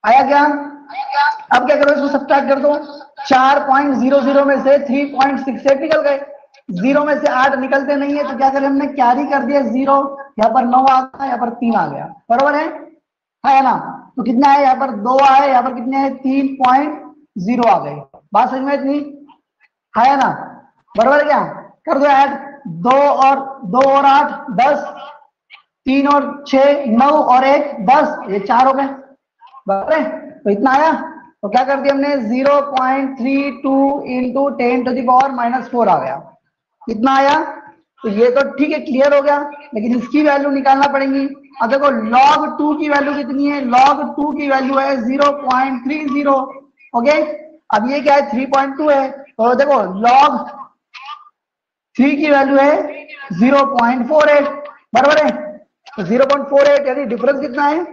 [SPEAKER 1] आया क्या? अब क्या करो, इसको सब्ट्रैक्ट कर दो। 4.00 में से 3.68 निकल गए, 0 में से 8 निकलते नहीं है तो क्या करें हमने, कैरी कर दिया 0, यहाँ पर 9 आ गया, यहाँ पर 3 आ गया, बरोबर है ना? तो कितना है, यहाँ पर 2 आए, यहाँ पर कितने हैं, 3.0 आ गए। बात समझ में इतनी है ना? बरोबर क्या? कर दो ऐड, 2 और 8 10, 3 और 6 9 और 1 10, ये 4 हो गए, बराबर है? तो इतना आया। तो क्या कर दिया हमने, 0.32 इंटू 10⁻⁻⁴ आ गया, इतना आया। तो ये तो ठीक है, क्लियर हो गया, लेकिन इसकी वैल्यू निकालना पड़ेगी। अब देखो log 2 की वैल्यू कितनी है, log 2 की वैल्यू है 0.30। ओके, अब ये क्या है, 3.2 है, तो देखो log 3 की वैल्यू है 0.48, बराबर है? तो 0.48 यानी डिफरेंस कितना है,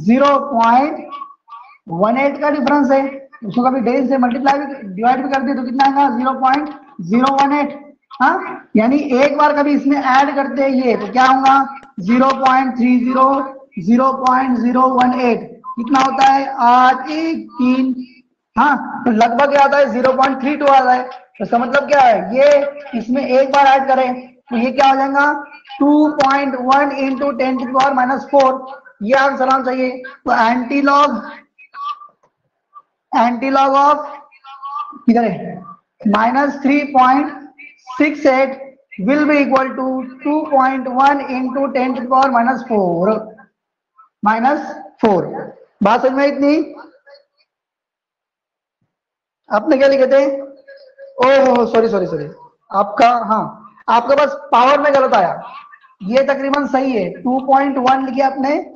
[SPEAKER 1] 0.18 का डिफरेंस है। उसको कभी डेज से मल्टीप्लाई भी, डिवाइड भी कर दिए तो कितना आएगा, 0.018। हाँ, यानी एक बार कभी इसमें ऐड करते हैं ये तो क्या होगा, 0.30 0.018 कितना होता है, 8 1 3। हाँ, तो लगभग क्या आता है, 0.32 आता है। तो इसका मतलब क्या है, ये इसमें एक बार ऐड करें तो ये क्या हो जाएगा, 2.1 इंटू 10⁻⁻⁴। ये आंसर आना चाहिए। तो एंटीलॉग ऑफ किधर है, -3.68 will be equal to 2.1 into 10⁻⁻⁴ -4। बात समझ में इतनी? आपने क्या लिखे थे, ओह सॉरी सॉरी सॉरी, आपका, हाँ आपका बस पावर में गलत आया। ये तकरीबन सही है, 2.1 लिखे आपने,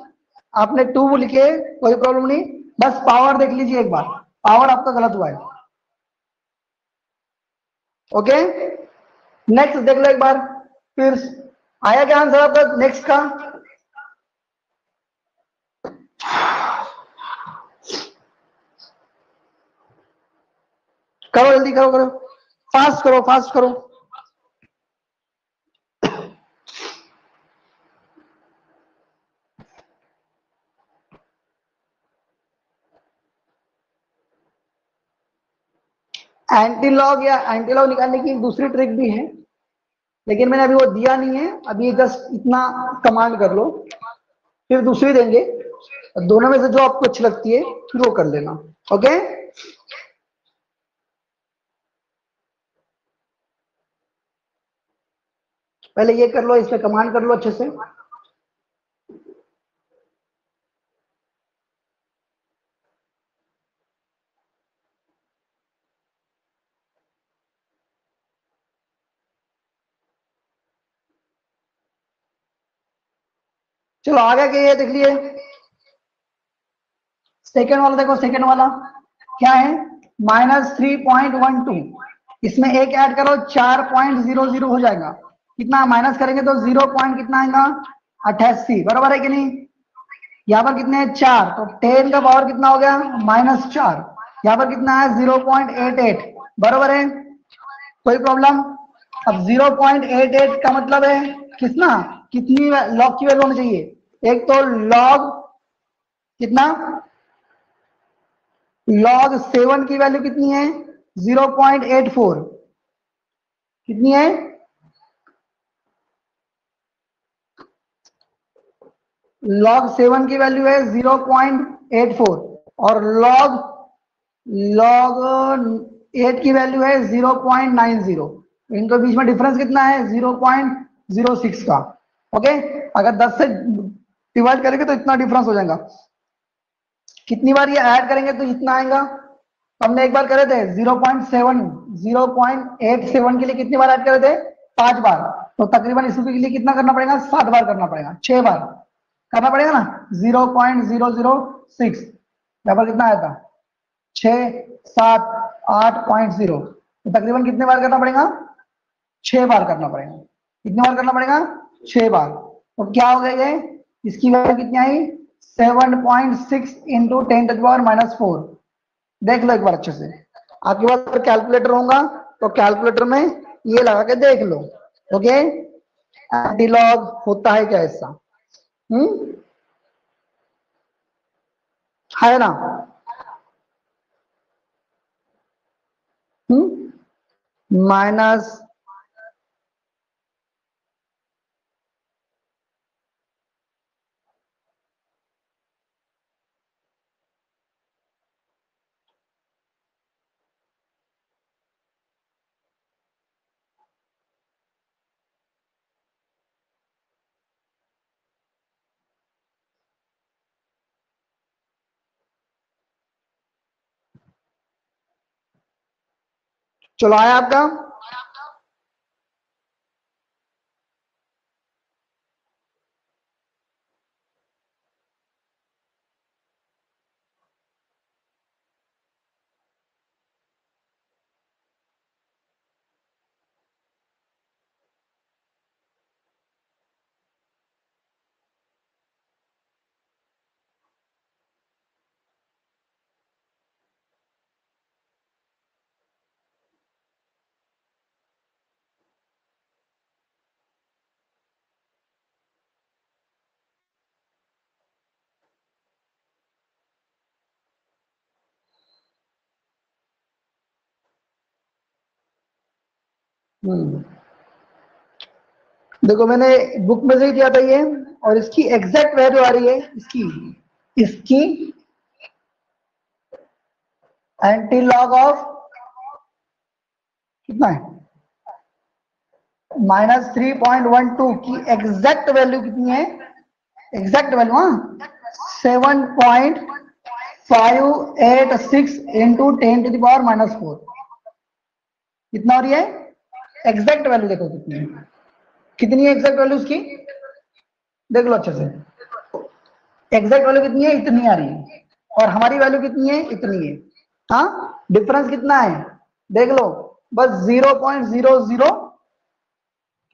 [SPEAKER 1] आपने 2 लिखे, कोई प्रॉब्लम नहीं, बस पावर देख लीजिए एक बार, पावर आपका गलत हुआ है। ओके, नेक्स्ट देख लो एक बार फिर, आया क्या आंसर आपका नेक्स्ट का? करो जल्दी, करो करो, फास्ट करो, फास्ट करो। एंटीलॉग या एंटीलॉग निकालने की एक दूसरी ट्रिक भी है, लेकिन मैंने अभी वो दिया नहीं है। अभी जस्ट इतना कमांड कर लो, फिर दूसरी देंगे, दोनों में से जो आपको अच्छी लगती है फिर वो कर लेना। ओके, पहले ये कर लो, इस पे कमांड कर लो अच्छे से। चलो आगे के ये देख लिए, सेकेंड वाला देखो, सेकेंड वाला क्या है, -3.12, इसमें एक ऐड करो 4.00 हो जाएगा, कितना माइनस करेंगे तो 0 पॉइंट कितना आएगा, 88, बराबर है कि नहीं? यहाँ पर कितने हैं, 4, तो 10 का पावर कितना हो गया, -4, यहाँ पर कितना है 0.88, बराबर है? कोई प्रॉब्लम? अब 0.88 का मतलब है कितना, कितनी लॉग की वैल्यू होनी चाहिए, एक तो लॉग कितना, log 7 की वैल्यू कितनी है, 0.84, कितनी है, log 7 की वैल्यू है 0.84 और log 8 की वैल्यू है 0.90। इनके बीच में डिफरेंस कितना है, 0.06 का। ओके, अगर 10 से डिवाइड करेंगे तो इतना डिफरेंस हो जाएगा, कितनी बार ये ऐड करेंगे तो इतना आएगा। हमने एक बार करे थे 0.87 के लिए कितनी बार ऐड करे थे, 5 बार, तो तकरीबन इसके लिए कितना करना पड़ेगा, 7 बार करना पड़ेगा, 6 बार करना पड़ेगा ना। 0.006 यहाँ पर कितना आया था, 6 7 8.0, तो तकरीबन कितने बार करना पड़ेगा, 6 बार करना पड़ेगा। कितने बार करना पड़ेगा, 6 बार। तो क्या हो गया ये, इसकी वैल्यू कितनी आई, 7.6 इंटू 10⁻⁻⁴। देख लो एक बार अच्छे से, आपके पास अगर कैलकुलेटर होगा तो कैलकुलेटर में ये लगा के देख लो। ओके, एंटीलॉग होता है क्या ऐसा? है ना? माइनस चलो आया आपका? देखो मैंने बुक में से ही दिया था ये, और इसकी एग्जैक्ट वैल्यू आ रही है इसकी इसकी एंटी लॉग ऑफ कितना है, -3.12 की एग्जैक्ट वैल्यू कितनी है? एग्जैक्ट वैल्यू, हाँ, 7.586 इंटू 10⁻⁻4 कितना हो रही है? एग्जैक्ट वैल्यू देखो कितनी है, कितनी है एग्जैक्ट वैल्यू उसकी, देख लो अच्छे से। एग्जैक्ट वैल्यू कितनी है? इतनी आ रही है, और हमारी वैल्यू कितनी है? इतनी है। हाँ, डिफरेंस कितना है देख लो, बस 0.00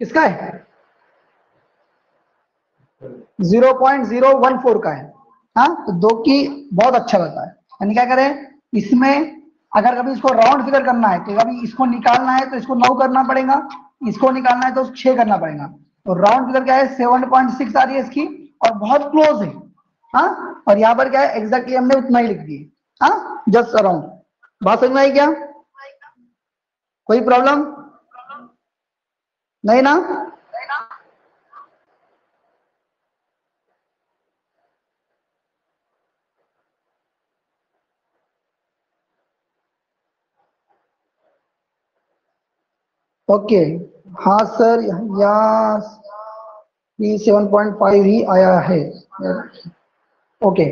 [SPEAKER 1] किसका है? 0.014 का है। हाँ, तो दो की बहुत अच्छा रहता है। यानी क्या करें इसमें, अगर कभी इसको राउंड फिगर करना है तो कभी इसको निकालना है तो इसको 9 करना पड़ेगा, इसको निकालना है तो 6 करना पड़ेगा। तो राउंड फिगर क्या है? 7.6 आ रही है इसकी, और बहुत क्लोज है। हाँ, और यहाँ पर क्या है? एग्जैक्टली हमने उतना ही लिख दिया। हाँ, जस्ट अराउंड। बात समझ में आई क्या? कोई प्रॉब्लम नहीं ना? ओके, हाँ सर, यहाँ 7.5 ही आया है। ओके,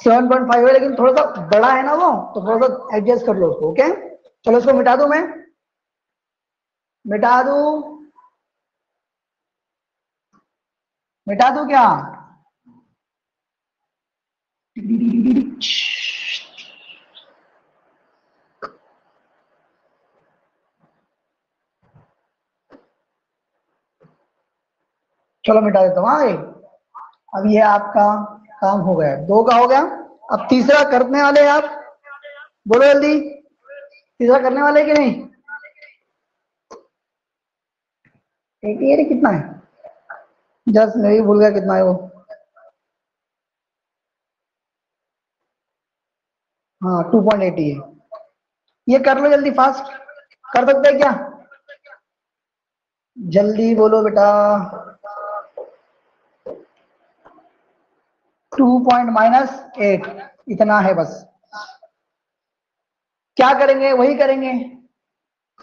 [SPEAKER 1] 7.5 है, लेकिन थोड़ा सा बड़ा है ना वो, तो थोड़ा सा एडजस्ट कर लो उसको। ओके, चलो इसको मिटा दूं मैं, मिटा दूं, मिटा दूं क्या? चलो मिटा देता हूँ। हाँ, अब ये आपका काम हो गया, 2 का हो गया। अब तीसरा करने वाले हैं आप, बोलो जल्दी, तीसरा करने वाले कि नहीं? 88 कितना है? जस्ट मैं भी भूल गया कितना है वो। हाँ, 2.80 है। ये कर लो जल्दी, फास्ट कर सकते हैं क्या? जल्दी बोलो बेटा। 2.-8 इतना है बस। क्या करेंगे? वही करेंगे,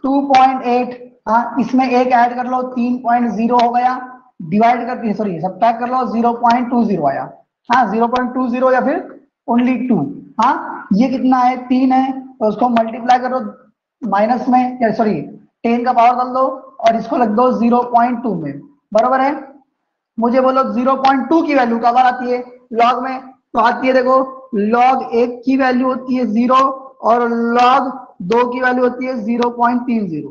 [SPEAKER 1] 2.8। हाँ, इसमें एक ऐड कर लो, 3.0 हो गया, डिवाइड करके सॉरी सब्ट्रैक्ट कर लो, 0.20 आया। हाँ, 0.20 या फिर ओनली 2। हाँ, ये कितना है? 3 है, तो उसको मल्टीप्लाई करो माइनस में, या सॉरी 10 का पावर डाल दो, और इसको रख दो 0.2 में, बराबर है। मुझे बोलो 0.2 की वैल्यू कब आती है लॉग में? तो आती है, देखो, लॉग 1 की वैल्यू होती है 0, और लॉग 2 की वैल्यू होती है 0.30।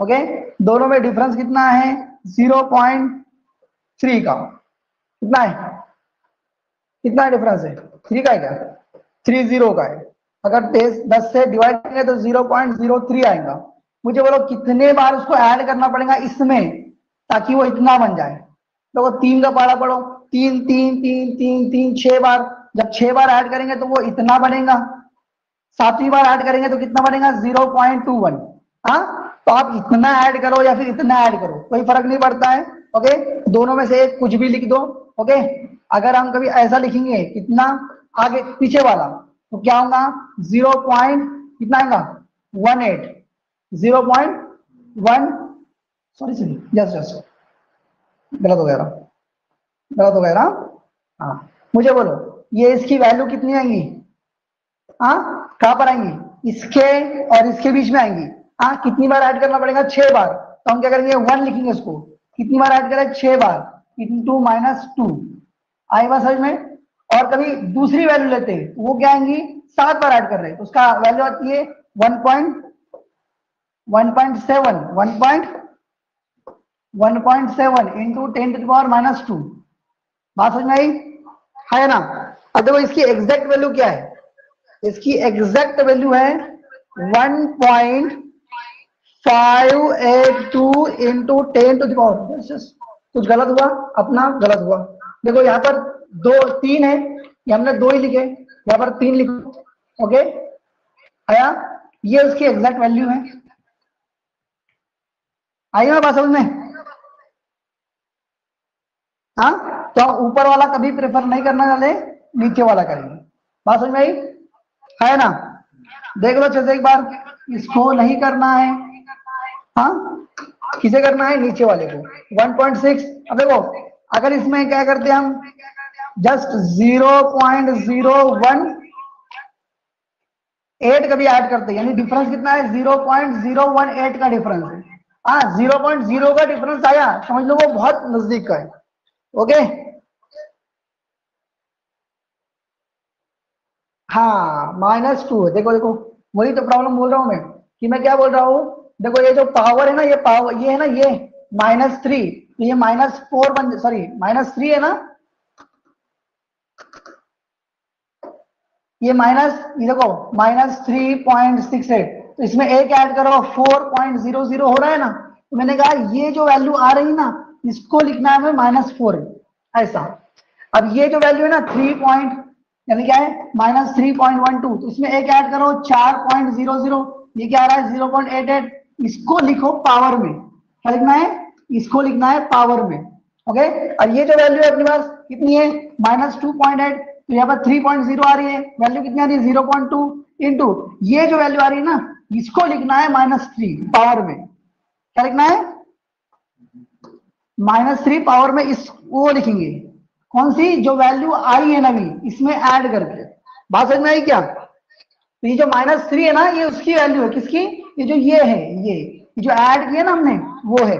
[SPEAKER 1] ओके, दोनों में डिफरेंस कितना है? 0.3 का। कितना है? कितना डिफरेंस है? 3 का है क्या? 30 का है। अगर 10 से डिवाइड करेंगे तो 0.03 आएगा। मुझे बोलो कितने बार उसको ऐड करना पड़ेगा इसमें ताकि वो इतना बन जाए। तो वो 3 का पारा पढ़ो, 3 3 3 3 3 6 बार, जब 6 बार ऐड करेंगे तो वो इतना बनेगा। 7वीं बार ऐड करेंगे तो कितना बनेगा 0.21। हाँ, तो आप इतना ऐड करो या फिर इतना ऐड करो, कोई फर्क नहीं पड़ता है। ओके, दोनों में से एक कुछ भी लिख दो। ओके, अगर हम कभी ऐसा लिखेंगे कितना आगे पीछे वाला तो क्या होगा 0. कितना आएगा 18, 0.1, सॉरी सॉरी यस यस गलत हो गया ना, गलत हो गया ना। हाँ, मुझे बोलो ये इसकी वैल्यू कितनी आएंगी। हाँ, कहां पर आएंगी, इसके और इसके बीच में आएंगी। हाँ, कितनी बार ऐड करना पड़ेगा 6 बार, तो हम क्या करेंगे 1 लिखेंगे उसको, कितनी बार ऐड करें 6 बार इंटू -2 आएगा समझ में। और कभी दूसरी वैल्यू लेते हैं वो क्या आएंगी 7 बार ऐड कर रहे हैं तो उसका वैल्यू आती है 1.7 इंटू 10⁻²। बात समझ में आई है ना। अब देखो इसकी एग्जैक्ट वैल्यू क्या है, इसकी एग्जैक्ट वैल्यू है 1.582 इंटू 10⁻²। कुछ गलत हुआ, अपना गलत हुआ। देखो यहाँ पर 3 है, ये हमने 2 ही लिखे, यहाँ पर 3 लिखो। ओके आया, ये उसकी एग्जैक्ट वैल्यू है। आई ना बात समझ में। हाँ, तो ऊपर वाला कभी प्रेफर नहीं करने वाले, नीचे वाला करेंगे। बात समझ में आई है ना। देख लो अच्छे से एक बार, इसको नहीं करना है। हाँ, किसे करना है, नीचे वाले को 1.6। अब देखो अगर इसमें क्या करते हैं हम जस्ट 0.018 कभी ऐड करते हैं, यानी डिफरेंस कितना है 0.018 का डिफरेंस है। हाँ, 0.0 का डिफरेंस आया, समझ लो वो बहुत नजदीक का है। ओके, हाँ -2 है। देखो देखो वही तो प्रॉब्लम बोल रहा हूं मैं, कि मैं क्या बोल रहा हूँ। देखो ये जो पावर है ना, ये पावर ये है ना, ये -3, तो ये -4 बन, सॉरी -3 है ना, ये देखो -3.68, तो इसमें एक ऐड करो 4.00 हो रहा है ना। तो मैंने कहा ये जो वैल्यू आ रही ना, इसको लिखना है हमें -4 ऐसा। अब ये जो वैल्यू है ना 3 पॉइंट, यानी क्या है -3.12, तो इसमें एक ऐड करो 4.00, ये क्या आ रहा है 0.88। इसको लिखो पावर में, क्या लिखना है, इसको लिखना है पावर में। ओके, और ये जो वैल्यू है अपने पास कितनी है -2.8, तो यहाँ पर 3.0 आ रही है, वैल्यू कितनी आ रही है 0.2 इंटू ये जो वैल्यू आ रही है ना, इसको लिखना है -3 पावर में। क्या लिखना है -3 पावर में, इस वो लिखेंगे कौन सी जो वैल्यू आई है नवी, इसमें ऐड करके। बात समझ में आई क्या। तो ये जो -3 है ना, ये उसकी वैल्यू है, किसकी, ये जो ये है, ये जो ऐड किया ना हमने वो है।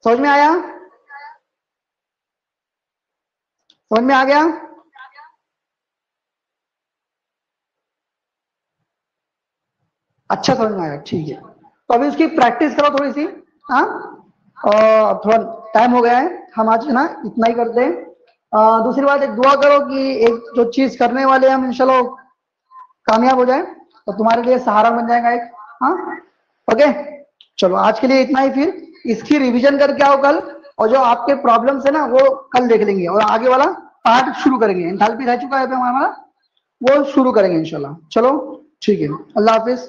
[SPEAKER 1] समझ में आया, समझ में आ गया। अच्छा समझ में आया, ठीक है। तो अभी उसकी प्रैक्टिस करो थोड़ी सी। हाँ, थोड़ा टाइम हो गया है, हम आज ना इतना ही करते हैं। दूसरी बात, एक दुआ करो कि एक जो चीज करने वाले हम इंशाल्लाह कामयाब हो जाए, तो तुम्हारे लिए सहारा बन जाएगा एक। हाँ ओके, चलो आज के लिए इतना ही। फिर इसकी रिवीजन करके आओ कल, और जो आपके प्रॉब्लम्स है ना वो कल देख लेंगे, और आगे वाला पार्ट शुरू करेंगे। एंथैल्पी रह चुका है हमारा, वो शुरू करेंगे इंशाल्लाह। चलो ठीक है, अल्लाह हाफिज।